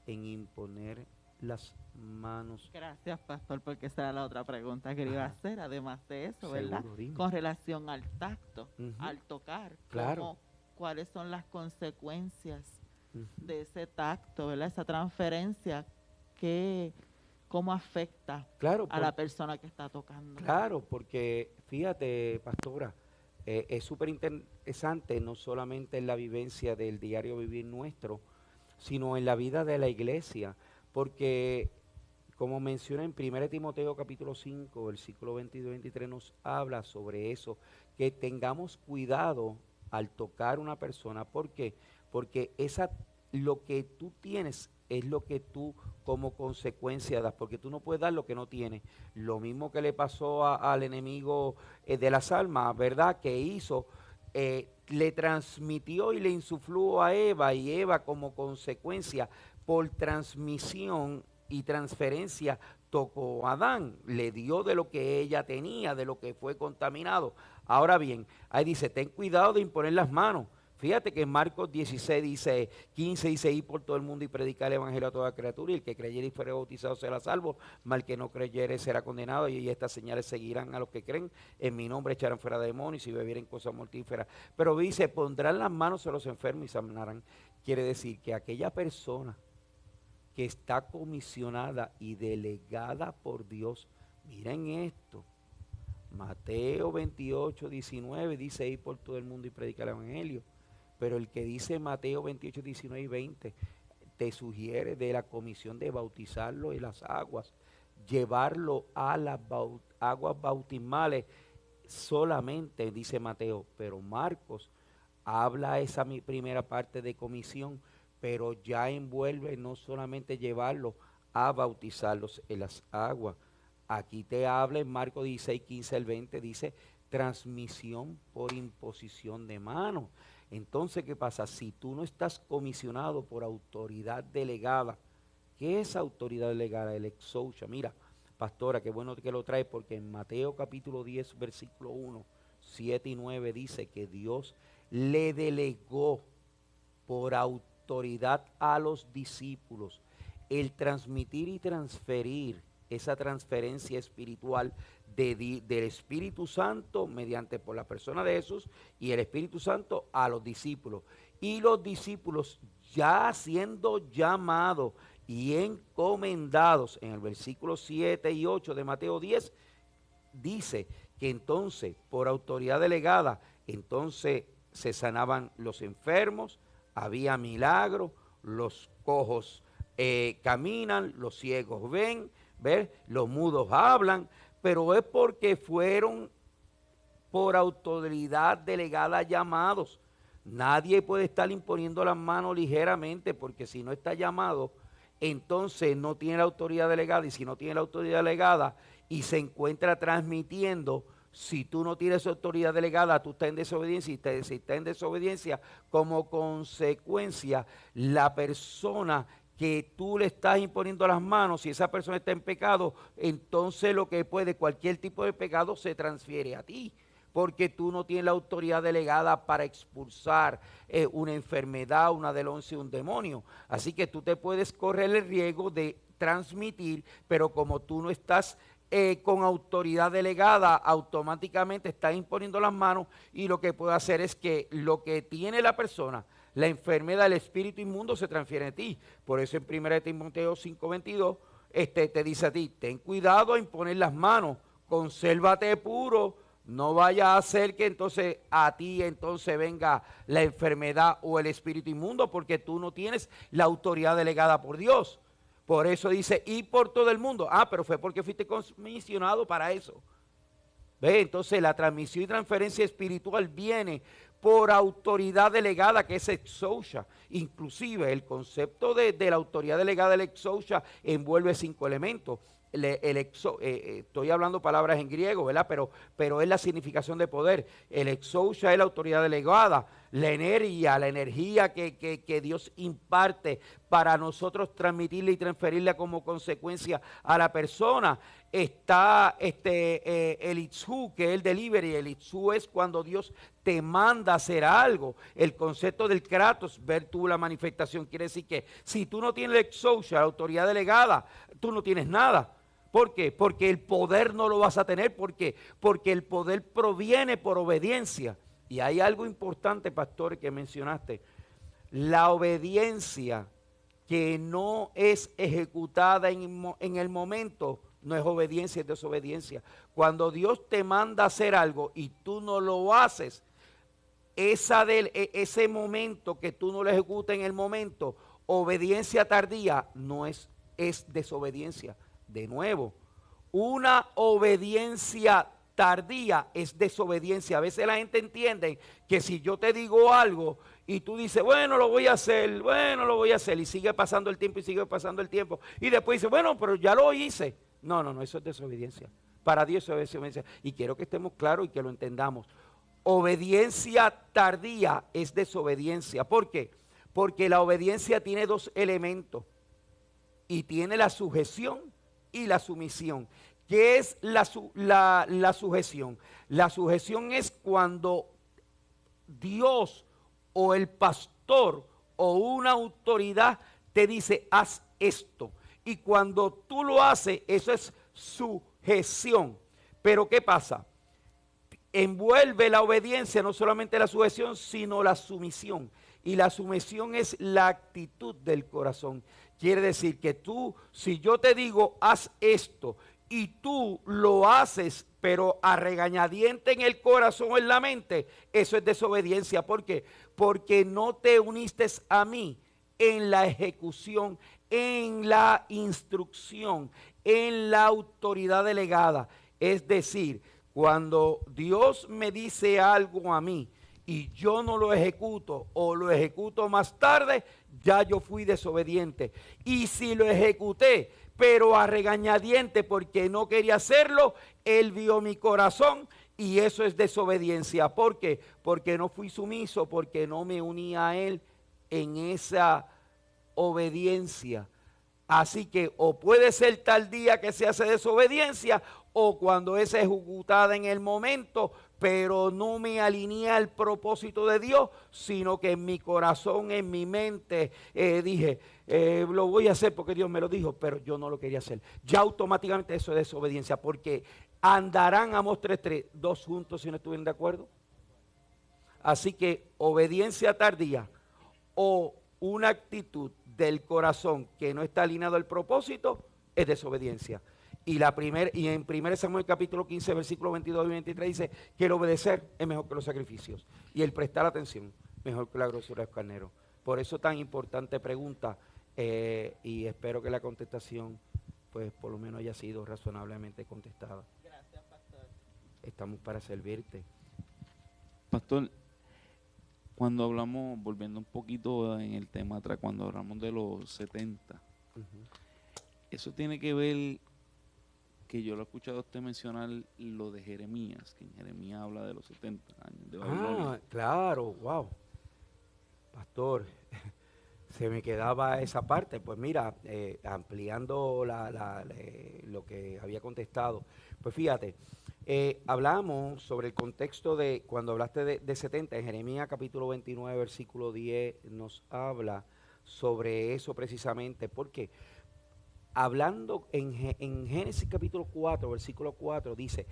Speaker 2: en imponer las manos.
Speaker 6: Gracias, pastor, porque esa era la otra pregunta que le iba a hacer, además de eso, ¿verdad?
Speaker 2: Seguro, dime.
Speaker 6: Con relación al tacto, al tocar.
Speaker 2: Claro.
Speaker 6: ¿Cuáles son las consecuencias
Speaker 2: Ujú.
Speaker 6: de ese tacto, ¿verdad? Esa transferencia, cómo afecta
Speaker 2: Claro,
Speaker 6: a la persona que está tocando.
Speaker 2: claro, porque fíjate, pastora, es súper interesante, no solamente en la vivencia del diario vivir nuestro, sino en la vida de la iglesia, porque como menciona en 1 Timoteo capítulo 5, versículo 22 y 23, nos habla sobre eso, que tengamos cuidado al tocar una persona. ¿Por qué? Porque lo que tú tienes es lo que tú como consecuencia das, porque tú no puedes dar lo que no tienes. Lo mismo que le pasó al enemigo de las almas, ¿verdad? Que hizo, le transmitió y le insufló a Eva, y Eva como consecuencia, por transmisión y transferencia, tocó a Adán, le dio de lo que ella tenía, de lo que fue contaminado. Ahora bien, ahí dice, ten cuidado de imponer las manos. Fíjate que en Marcos 16 15 dice, ir por todo el mundo y predicar el evangelio a toda criatura, y el que creyere y fuere bautizado será salvo, mas el que no creyere será condenado, y estas señales seguirán a los que creen, en mi nombre echarán fuera demonios y bebieren cosas mortíferas. Pero dice, pondrán las manos sobre los enfermos y sanarán. Quiere decir que aquella persona que está comisionada y delegada por Dios, miren esto, Mateo 28, 19 dice, ir por todo el mundo y predicar el evangelio. Pero el que dice Mateo 28, 19 y 20 te sugiere de la comisión de bautizarlo en las aguas, llevarlo a las aguas bautismales solamente, dice Mateo. Pero Marcos habla esa primera parte de comisión, pero ya envuelve no solamente llevarlo a bautizarlos en las aguas. Aquí te habla en Marcos 16, 15 al 20, dice transmisión por imposición de manos. Entonces, ¿qué pasa? Si tú no estás comisionado por autoridad delegada, ¿qué es autoridad delegada? El exousia. Mira, pastora, qué bueno que lo trae, porque en Mateo capítulo 10, versículo 1, 7 y 9 dice que Dios le delegó por autoridad a los discípulos el transmitir y transferir esa transferencia espiritual del Espíritu Santo mediante por la persona de Jesús y el Espíritu Santo a los discípulos. Y los discípulos, ya siendo llamados y encomendados, en el versículo 7 y 8 de Mateo 10, dice que entonces, por autoridad delegada, entonces se sanaban los enfermos, había milagros, los cojos caminan, los ciegos ven, los mudos hablan, pero es porque fueron por autoridad delegada llamados. Nadie puede estar imponiendo las manos ligeramente, porque si no está llamado, entonces no tiene la autoridad delegada, y si no tiene la autoridad delegada y se encuentra transmitiendo, si tú no tienes autoridad delegada, tú estás en desobediencia, y si estás en desobediencia, como consecuencia, la persona que tú le estás imponiendo las manos, si esa persona está en pecado, entonces lo que puede, cualquier tipo de pecado se transfiere a ti, porque tú no tienes la autoridad delegada para expulsar una enfermedad, una dolencia, un demonio. Así que tú te puedes correr el riesgo de transmitir, pero como tú no estás con autoridad delegada, automáticamente estás imponiendo las manos, y lo que puede hacer es que lo que tiene la persona, la enfermedad, el espíritu inmundo, se transfiere a ti. Por eso en 1 Timoteo 5:22 te dice a ti, ten cuidado a imponer las manos, consérvate puro, no vaya a hacer que entonces a ti entonces venga la enfermedad o el espíritu inmundo, porque tú no tienes la autoridad delegada por Dios. Por eso dice, y por todo el mundo. Pero fue porque fuiste comisionado para eso. ¿Ve? Entonces la transmisión y transferencia espiritual viene por autoridad delegada, que es exousia. Inclusive el concepto de la autoridad delegada del exousia envuelve 5 elementos. Estoy hablando palabras en griego, ¿verdad? Pero es la significación de poder. El exousia es la autoridad delegada, la energía que Dios imparte para nosotros transmitirle y transferirla como consecuencia a la persona. Está el itzú, que es el delivery. El itzú es cuando Dios te manda a hacer algo. El concepto del kratos, ver tú la manifestación, quiere decir que si tú no tienes el exousia, la autoridad delegada, tú no tienes nada. ¿Por qué? Porque el poder no lo vas a tener. ¿Por qué? Porque el poder proviene por obediencia. Y hay algo importante, pastor, que mencionaste. La obediencia que no es ejecutada en el momento no es obediencia, es desobediencia. Cuando Dios te manda a hacer algo y tú no lo haces, ese momento que tú no lo ejecutas en el momento, obediencia tardía, no es desobediencia. De nuevo, una obediencia tardía es desobediencia. A veces la gente entiende que si yo te digo algo y tú dices, bueno, lo voy a hacer, y sigue pasando el tiempo y sigue pasando el tiempo, y después dice, bueno, pero ya lo hice. No, eso es desobediencia. Para Dios eso es desobediencia. Y quiero que estemos claros y que lo entendamos. Obediencia tardía es desobediencia. ¿Por qué? Porque la obediencia tiene dos elementos. Y tiene la sujeción y la sumisión. ¿Qué es la sujeción? La sujeción es cuando Dios o el pastor o una autoridad te dice, haz esto. Y cuando tú lo haces, eso es sujeción. Pero ¿qué pasa? Envuelve la obediencia no solamente la sujeción, sino la sumisión. Y la sumisión es la actitud del corazón. Quiere decir que tú, si yo te digo, haz esto, y tú lo haces, pero a regañadiente en el corazón o en la mente, eso es desobediencia. ¿Por qué? Porque no te uniste a mí en la ejecución, en la instrucción, en la autoridad delegada. Es decir, cuando Dios me dice algo a mí y yo no lo ejecuto o lo ejecuto más tarde, ya yo fui desobediente. Y si lo ejecuté, pero a regañadiente porque no quería hacerlo, Él vio mi corazón y eso es desobediencia. ¿Por qué? Porque no fui sumiso, porque no me uní a Él en esa obediencia. Así que o puede ser tal día que se hace desobediencia o cuando es ejecutada en el momento, pero no me alineé al propósito de Dios, sino que en mi corazón, en mi mente, dije, lo voy a hacer porque Dios me lo dijo, pero yo no lo quería hacer. Ya automáticamente eso es desobediencia, porque andarán Amós 3:3, dos juntos si no estuvieran de acuerdo. Así que obediencia tardía o una actitud del corazón que no está alineado al propósito es desobediencia. Y en 1 Samuel capítulo 15, versículos 22 y 23 dice que el obedecer es mejor que los sacrificios y el prestar atención mejor que la grosura de los carneros. Por eso tan importante pregunta y espero que la contestación pues por lo menos haya sido razonablemente contestada.
Speaker 6: Gracias, pastor.
Speaker 2: Estamos para servirte.
Speaker 5: Pastor, cuando hablamos, volviendo un poquito en el tema atrás, cuando hablamos de los 70, eso tiene que ver, que yo lo he escuchado a usted mencionar lo de Jeremías, que en Jeremías habla de los 70 años de Babilonia.
Speaker 2: Claro, wow. Pastor, se me quedaba esa parte. Pues mira, ampliando lo que había contestado, pues fíjate, hablamos sobre el contexto de, cuando hablaste de 70, en Jeremías capítulo 29, versículo 10, nos habla sobre eso precisamente. ¿Por qué? Hablando en Génesis capítulo 4, versículo 4, dice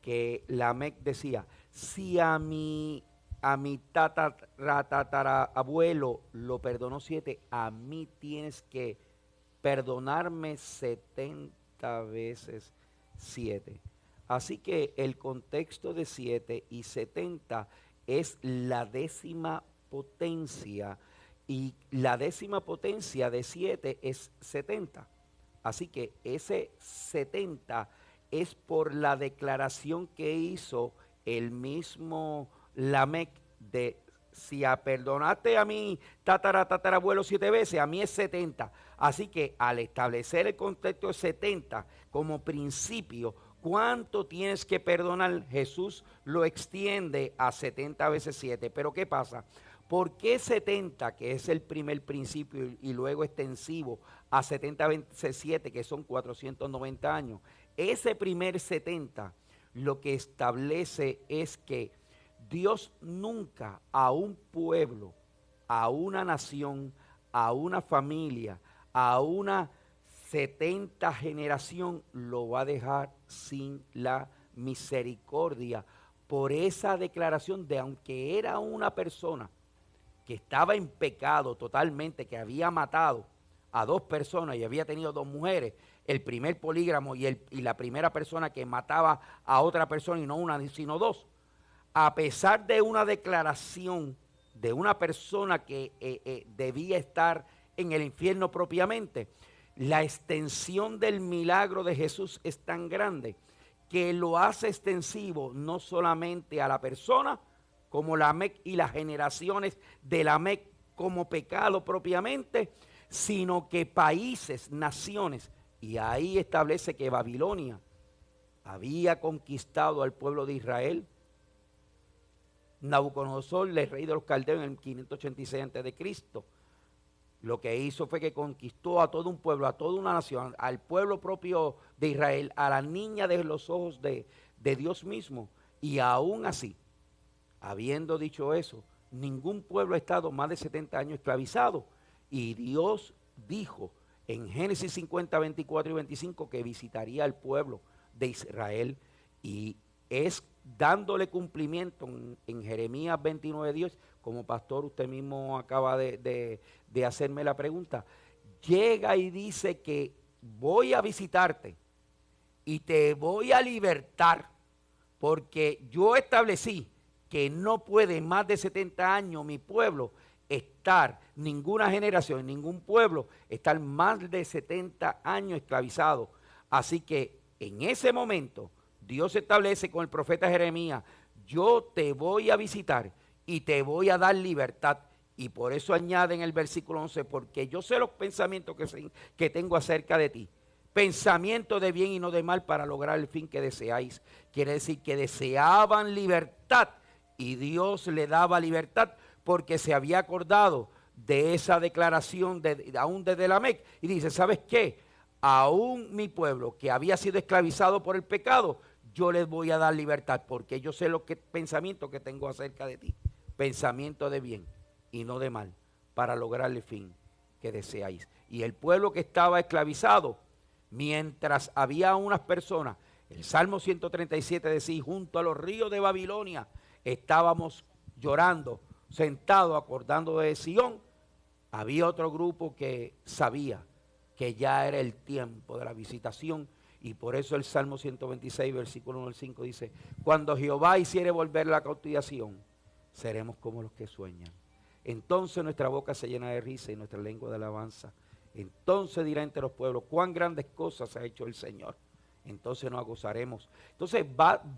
Speaker 2: que Lamec decía, si a mi tatarabuelo lo perdonó 7, a mí tienes que perdonarme 70 veces 7. Así que el contexto de 7 y 70 es la décima potencia y la décima potencia de 7 es 70. Así que ese 70 es por la declaración que hizo el mismo Lamec de si perdonaste a mi tatarabuelo 7 veces, a mí es 70. Así que al establecer el contexto de 70 como principio, ¿cuánto tienes que perdonar? Jesús lo extiende a 70 veces 7. Pero ¿qué pasa? ¿Por qué 70, que es el primer principio, y luego extensivo a 70 veces 7, que son 490 años? Ese primer 70 lo que establece es que Dios nunca a un pueblo, a una nación, a una familia, a una 70 generación lo va a dejar sin la misericordia por esa declaración de aunque era una persona que estaba en pecado totalmente, que había matado a 2 personas y había tenido 2 mujeres, el primer polígramo y la primera persona que mataba a otra persona, y no una sino dos, a pesar de una declaración de una persona que debía estar en el infierno propiamente, la extensión del milagro de Jesús es tan grande que lo hace extensivo no solamente a la persona, como Lamec y las generaciones de Lamec como pecado propiamente, sino que países, naciones, y ahí establece que Babilonia había conquistado al pueblo de Israel. Nabucodonosor, el rey de los caldeos, en el 586 a.C., lo que hizo fue que conquistó a todo un pueblo, a toda una nación, al pueblo propio de Israel, a la niña de los ojos de Dios mismo. Y aún así, habiendo dicho eso, ningún pueblo ha estado más de 70 años esclavizado. Y Dios dijo en Génesis 50, 24 y 25 que visitaría al pueblo de Israel, y es dándole cumplimiento en Jeremías 29, 10, como pastor usted mismo acaba de hacerme la pregunta, llega y dice que voy a visitarte y te voy a libertar, porque yo establecí que no puede más de 70 años mi pueblo estar, ninguna generación, ningún pueblo, estar más de 70 años esclavizado. Así que en ese momento Dios establece con el profeta Jeremías, yo te voy a visitar y te voy a dar libertad. Y por eso añade en el versículo 11, porque yo sé los pensamientos que tengo acerca de ti, pensamiento de bien y no de mal, para lograr el fin que deseáis. Quiere decir que deseaban libertad y Dios le daba libertad porque se había acordado de esa declaración aún desde Lamec. Y dice, ¿sabes qué? Aún mi pueblo que había sido esclavizado por el pecado, yo les voy a dar libertad, porque yo sé pensamiento que tengo acerca de ti, pensamiento de bien y no de mal, para lograr el fin que deseáis. Y el pueblo que estaba esclavizado, mientras había unas personas, el Salmo 137 decía, junto a los ríos de Babilonia estábamos llorando, sentados acordando de Sión, había otro grupo que sabía que ya era el tiempo de la visitación. Y por eso el Salmo 126, versículo 1 al 5 dice, cuando Jehová hiciere volver la cautivación, seremos como los que sueñan. Entonces nuestra boca se llena de risa y nuestra lengua de alabanza. Entonces dirá entre los pueblos, cuán grandes cosas ha hecho el Señor. Entonces nos gozaremos. Entonces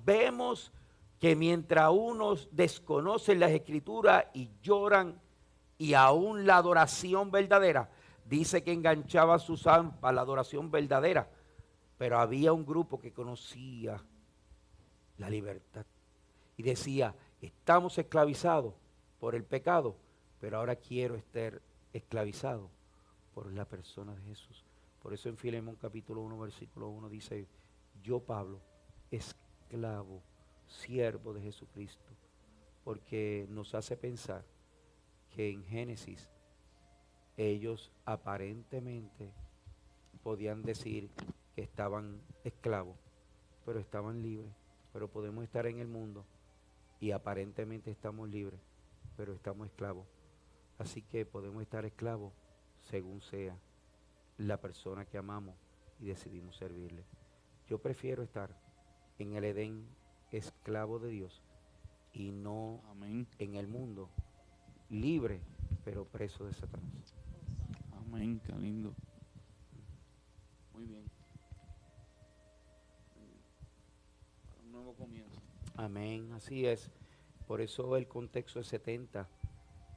Speaker 2: vemos que mientras unos desconocen las escrituras y lloran, y aún la adoración verdadera, dice que enganchaba sus almas a la adoración verdadera. Pero había un grupo que conocía la libertad y decía, estamos esclavizados por el pecado, pero ahora quiero estar esclavizado por la persona de Jesús. Por eso en Filemón capítulo 1, versículo 1 dice, yo Pablo, esclavo, siervo de Jesucristo, porque nos hace pensar que en Génesis ellos aparentemente podían decir que estaban esclavos, pero estaban libres. Pero podemos estar en el mundo y aparentemente estamos libres, pero estamos esclavos. Así que podemos estar esclavos según sea la persona que amamos y decidimos servirle. Yo prefiero estar en el Edén esclavo de Dios y no
Speaker 5: Amén.
Speaker 2: en el mundo libre, pero preso de Satanás.
Speaker 5: Amén, qué lindo. Muy bien. Para un nuevo comienzo.
Speaker 2: Amén, así es. Por eso el contexto de 70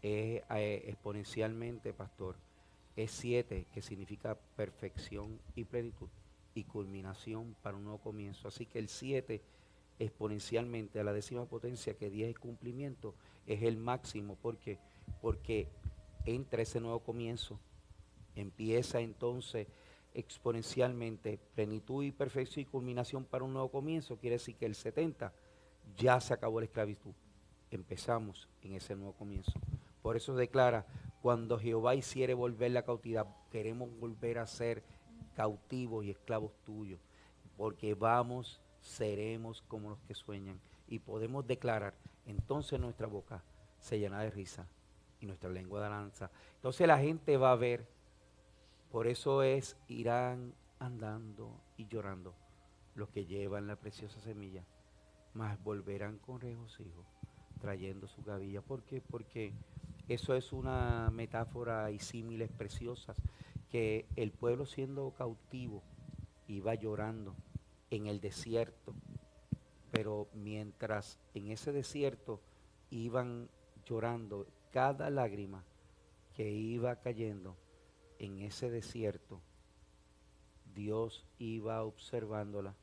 Speaker 2: es exponencialmente, pastor, es 7, que significa perfección y plenitud, y culminación para un nuevo comienzo. Así que el 7 exponencialmente a la 10ª potencia, que 10 es cumplimiento, es el máximo. Porque entra ese nuevo comienzo, empieza entonces exponencialmente plenitud y perfección y culminación para un nuevo comienzo. Quiere decir que el 70 ya se acabó la esclavitud, empezamos en ese nuevo comienzo. Por eso declara, cuando Jehová hiciere volver la cautividad, queremos volver a ser cautivos y esclavos tuyos, porque seremos como los que sueñan, y podemos declarar, entonces nuestra boca se llena de risa y nuestra lengua de alabanza. Entonces la gente va a ver, por eso irán andando y llorando los que llevan la preciosa semilla, mas volverán con regocijo trayendo su gavilla. ¿Por qué? Porque eso es una metáfora y símiles preciosas, que el pueblo siendo cautivo iba llorando en el desierto, pero mientras en ese desierto iban llorando, cada lágrima que iba cayendo en ese desierto, Dios iba observándola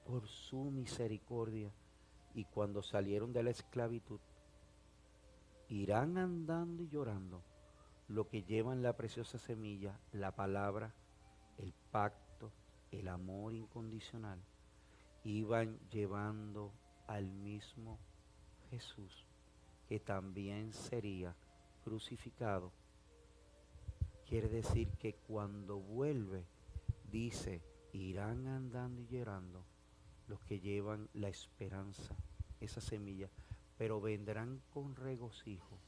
Speaker 2: por su misericordia, y cuando salieron de la esclavitud, irán andando y llorando lo que llevan la preciosa semilla, la palabra, el pacto, el amor incondicional. Iban llevando al mismo Jesús, que también sería crucificado. Quiere decir que cuando vuelve, dice, irán andando y llorando los que llevan la esperanza, esa semilla, pero vendrán con regocijo,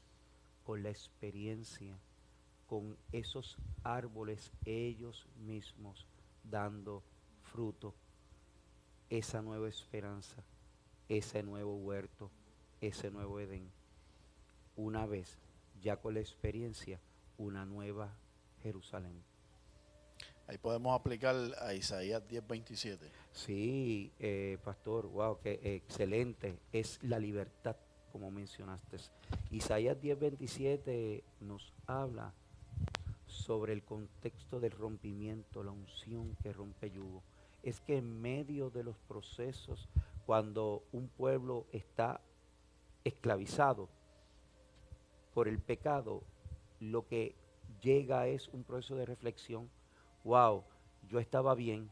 Speaker 2: con la experiencia, con esos árboles ellos mismos dando fruto, esa nueva esperanza, ese nuevo huerto, ese nuevo Edén. Una vez, ya con la experiencia, una nueva Jerusalén.
Speaker 4: Ahí podemos aplicar a Isaías 10:27.
Speaker 2: Sí, pastor, wow, qué excelente. Es la libertad, como mencionaste. Isaías 10:27 nos habla sobre el contexto del rompimiento, la unción que rompe yugo. Es que en medio de los procesos, cuando un pueblo está esclavizado por el pecado, lo que llega es un proceso de reflexión. Wow, yo estaba bien,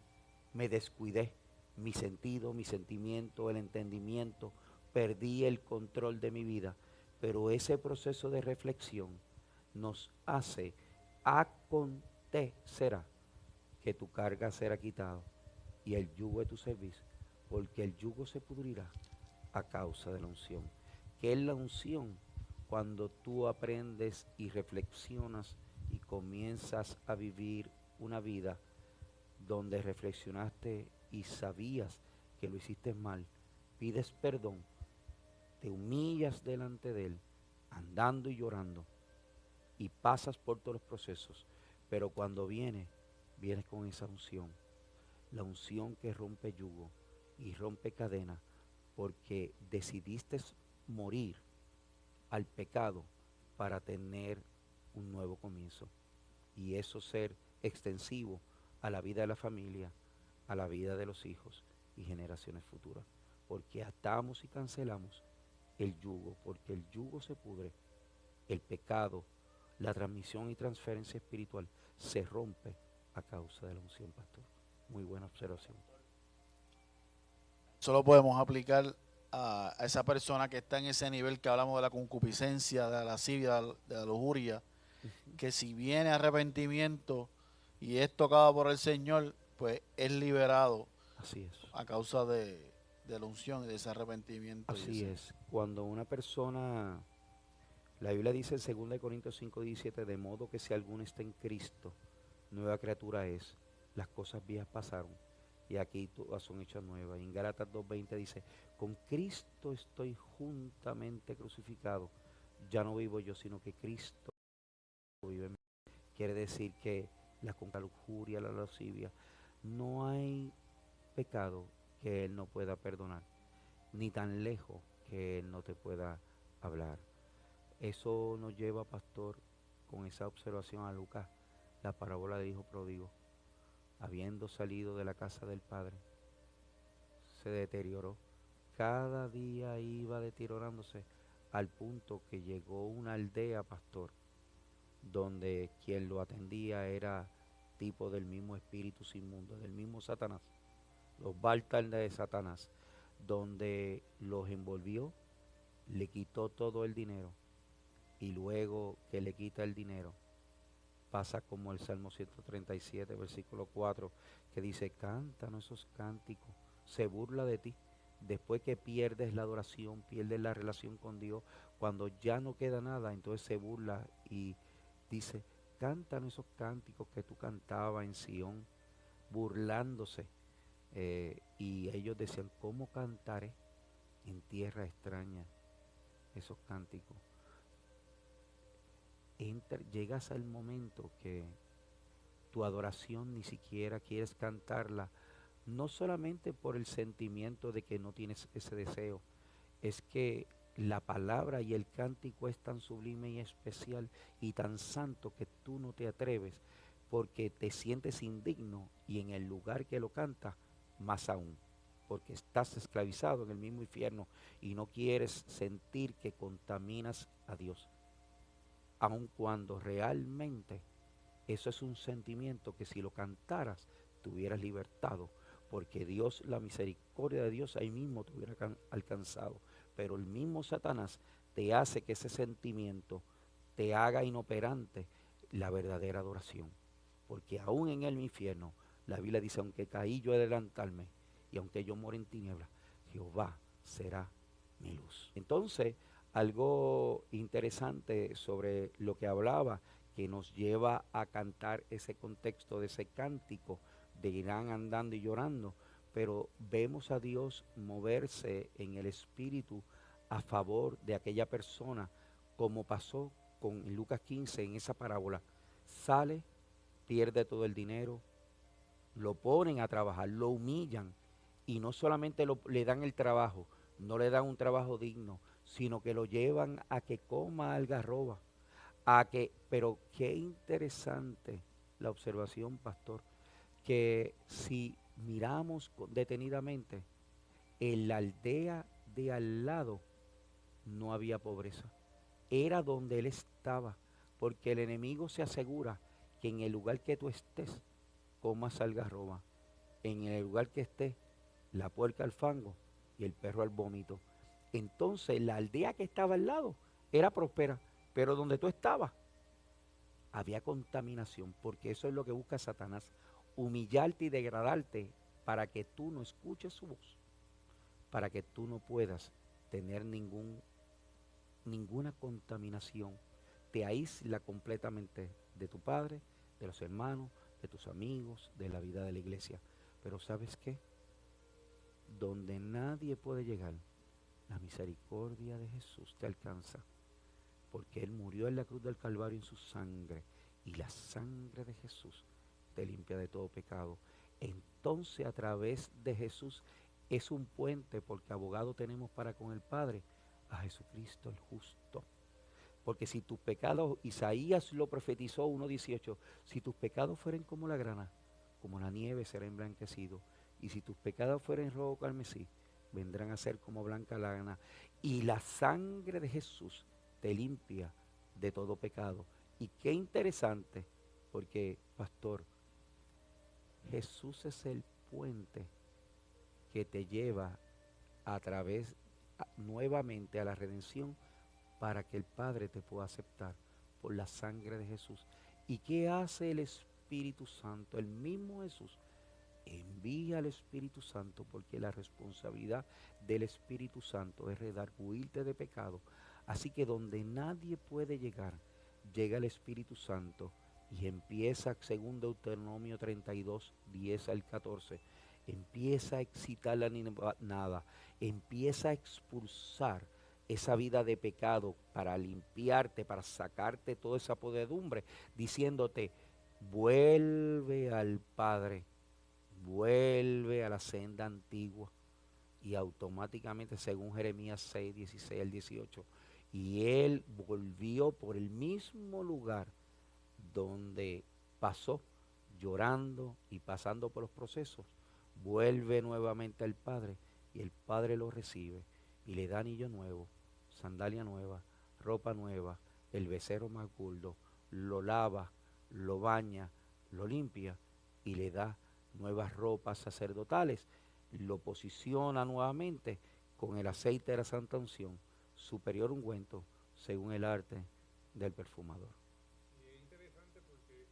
Speaker 2: me descuidé, mi sentido, mi sentimiento, el entendimiento, perdí el control de mi vida. Pero ese proceso de reflexión nos hace acontecerá que tu carga será quitado y el yugo de tu servicio, porque el yugo se pudrirá a causa de la unción. ¿Qué es la unción? Cuando tú aprendes y reflexionas y comienzas a vivir una vida donde reflexionaste y sabías que lo hiciste mal, pides perdón, te humillas delante de Él, andando y llorando, y pasas por todos los procesos, pero cuando vienes con esa unción, la unción que rompe yugo y rompe cadena, porque decidiste morir al pecado para tener un nuevo comienzo, y eso ser extensivo a la vida de la familia, a la vida de los hijos y generaciones futuras, porque atamos y cancelamos el yugo, porque el yugo se pudre, el pecado, la transmisión y transferencia espiritual se rompe a causa de la unción, pastor. Muy buena observación.
Speaker 4: Solo podemos aplicar a esa persona que está en ese nivel que hablamos de la concupiscencia, de la lascivia, de la lujuria, que si viene arrepentimiento y es tocado por el Señor, pues es liberado.
Speaker 2: Así es.
Speaker 4: A causa de la unción y de ese arrepentimiento.
Speaker 2: Así es. Cuando una persona, la Biblia dice en 2 Corintios 5:17, de modo que si alguno está en Cristo, nueva criatura es, las cosas viejas pasaron y aquí todas son hechas nuevas. Y en Gálatas 2:20 dice, con Cristo estoy juntamente crucificado, ya no vivo yo, sino que Cristo vive en mí. Quiere decir que la lujuria, la lascivia, no hay pecado que Él no pueda perdonar, ni tan lejos que Él no te pueda hablar. Eso nos lleva, pastor, con esa observación a Lucas, la parábola del hijo pródigo. Habiendo salido de la casa del padre, se deterioró. Cada día iba deteriorándose al punto que llegó una aldea, pastor, donde quien lo atendía era tipo del mismo espíritu inmundo, del mismo Satanás, los Báltar de Satanás, donde los envolvió, le quitó todo el dinero, y luego que le quita el dinero, pasa como el Salmo 137, versículo 4, que dice, cántanos esos cánticos, se burla de ti, después que pierdes la adoración, pierdes la relación con Dios, cuando ya no queda nada, entonces se burla y dice, cantan esos cánticos que tú cantabas en Sion, burlándose. Y ellos decían, ¿cómo cantaré en tierra extraña esos cánticos? Llegas al momento que tu adoración ni siquiera quieres cantarla, no solamente por el sentimiento de que no tienes ese deseo, es que la palabra y el cántico es tan sublime y especial y tan santo que tú no te atreves porque te sientes indigno, y en el lugar que lo cantas, más aún, porque estás esclavizado en el mismo infierno y no quieres sentir que contaminas a Dios, aun cuando realmente eso es un sentimiento que si lo cantaras te hubieras libertado, porque Dios, la misericordia de Dios ahí mismo te hubiera alcanzado. Pero el mismo Satanás te hace que ese sentimiento te haga inoperante la verdadera adoración. Porque aún en el infierno, la Biblia dice, aunque caí yo adelantarme y aunque yo more en tinieblas, Jehová será mi luz. Entonces, algo interesante sobre lo que hablaba, que nos lleva a cantar ese contexto de ese cántico, de irán andando y llorando, pero vemos a Dios moverse en el espíritu a favor de aquella persona, como pasó con Lucas 15 en esa parábola. Sale, pierde todo el dinero, lo ponen a trabajar, lo humillan, y no solamente le dan el trabajo, no le dan un trabajo digno, sino que lo llevan a que coma algarroba, pero qué interesante la observación, pastor, que si miramos detenidamente, en la aldea de al lado no había pobreza, era donde él estaba, porque el enemigo se asegura que en el lugar que tú estés, comas algarroba, en el lugar que estés, la puerca al fango y el perro al vómito. Entonces la aldea que estaba al lado era próspera, pero donde tú estabas había contaminación, porque eso es lo que busca Satanás, humillarte y degradarte para que tú no escuches su voz, para que tú no puedas tener ninguna contaminación. Te aísla completamente de tu padre, de los hermanos, de tus amigos, de la vida de la iglesia. Pero ¿sabes qué? Donde nadie puede llegar, la misericordia de Jesús te alcanza, porque Él murió en la cruz del Calvario en su sangre, y la sangre de Jesús te limpia de todo pecado. Entonces, a través de Jesús es un puente, porque abogado tenemos para con el Padre, a Jesucristo el justo. Porque si tus pecados, Isaías lo profetizó 1:18, si tus pecados fueren como la grana, como la nieve será emblanquecido, y si tus pecados fueren rojo carmesí, vendrán a ser como blanca lana, y la sangre de Jesús te limpia de todo pecado. Y qué interesante, porque, pastor, Jesús es el puente que te lleva a través nuevamente a la redención, para que el Padre te pueda aceptar por la sangre de Jesús. ¿Y qué hace el Espíritu Santo? El mismo Jesús envía al Espíritu Santo, porque la responsabilidad del Espíritu Santo es redarguirte de pecado. Así que donde nadie puede llegar, llega el Espíritu Santo, y empieza, según Deuteronomio 32, 10 al 14, empieza a excitar la nada, empieza a expulsar esa vida de pecado para limpiarte, para sacarte toda esa podredumbre, diciéndote, vuelve al Padre, vuelve a la senda antigua. Y automáticamente, según Jeremías 6, 16 al 18, y él volvió por el mismo lugar donde pasó, llorando y pasando por los procesos, vuelve nuevamente al Padre, y el Padre lo recibe y le da anillo nuevo, sandalia nueva, ropa nueva, el becerro más gordo, lo lava, lo baña, lo limpia y le da nuevas ropas sacerdotales, lo posiciona nuevamente con el aceite de la santa unción, superior ungüento, según el arte del perfumador.
Speaker 1: Y es interesante porque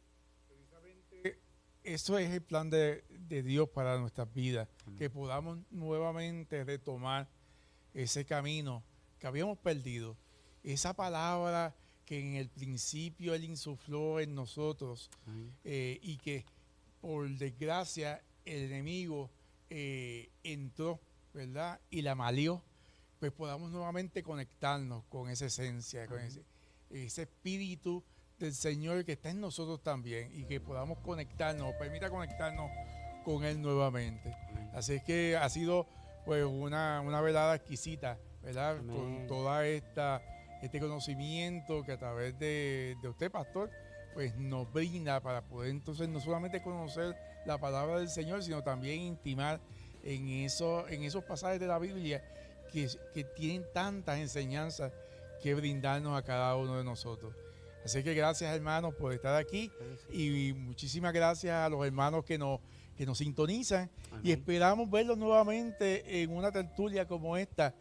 Speaker 1: precisamente eso es el plan de Dios para nuestras vidas, que podamos nuevamente retomar ese camino que habíamos perdido, esa palabra que en el principio Él insufló en nosotros y que por desgracia el enemigo entró, ¿verdad? Y la malió, pues podamos nuevamente conectarnos con esa esencia, con ese espíritu del Señor que está en nosotros también y que podamos conectarnos, permita conectarnos con Él nuevamente. Así es que ha sido pues una velada exquisita, ¿verdad?
Speaker 2: Amén.
Speaker 1: Con toda este conocimiento que a través de usted, pastor, pues nos brinda para poder entonces no solamente conocer la palabra del Señor, sino también intimar en esos pasajes de la Biblia que tienen tantas enseñanzas que brindarnos a cada uno de nosotros. Así que gracias, hermanos, por estar aquí y muchísimas gracias a los hermanos que nos sintonizan. Amén. Y esperamos verlos nuevamente en una tertulia como esta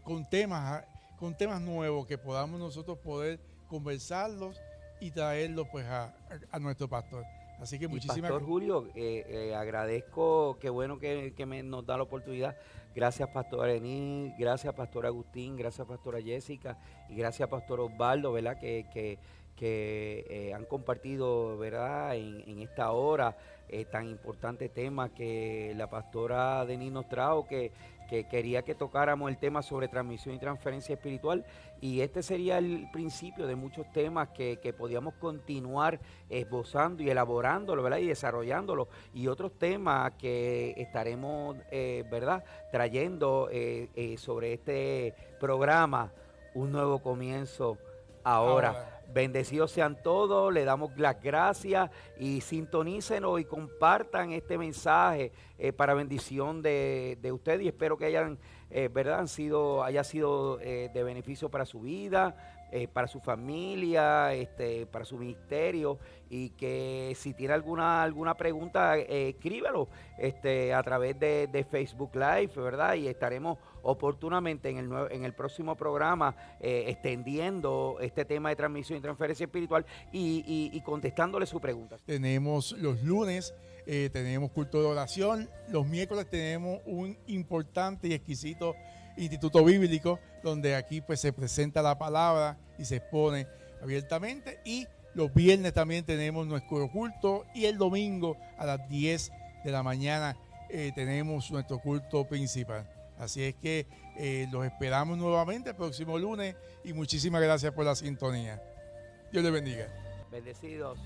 Speaker 1: con temas nuevos que podamos nosotros poder conversarlos y traerlos pues a nuestro pastor. Así que muchísimas
Speaker 2: gracias. Pastor Julio, agradezco, qué bueno que nos da la oportunidad. Gracias, Pastor Denis, gracias, Pastor Agustín, gracias, Pastora Jessica y gracias, Pastor Osvaldo, ¿verdad? Que han compartido, ¿verdad? En esta hora tan importante tema que la Pastora Denis nos trajo, que quería que tocáramos el tema sobre transmisión y transferencia espiritual, y este sería el principio de muchos temas que podíamos continuar esbozando y elaborándolo, ¿verdad? Y desarrollándolo, y otros temas que estaremos, ¿verdad? Trayendo sobre este programa, Un Nuevo Comienzo ahora. Bendecidos sean todos, le damos las gracias y sintonícenos y compartan este mensaje para bendición de ustedes, y espero que ¿verdad? haya sido de beneficio para su vida, para su familia, para su ministerio, y que si tiene alguna pregunta, escríbelo a través de Facebook Live, ¿verdad? Y estaremos oportunamente en el próximo programa extendiendo este tema de transmisión y transferencia espiritual y contestándole sus preguntas.
Speaker 1: Tenemos los lunes, tenemos culto de oración, los miércoles tenemos un importante y exquisito instituto bíblico, donde aquí pues se presenta la palabra y se expone abiertamente, y los viernes también tenemos nuestro culto, y el domingo a las 10 de la mañana tenemos nuestro culto principal. Así es que los esperamos nuevamente el próximo lunes, y muchísimas gracias por la sintonía. Dios les bendiga.
Speaker 2: Bendecidos.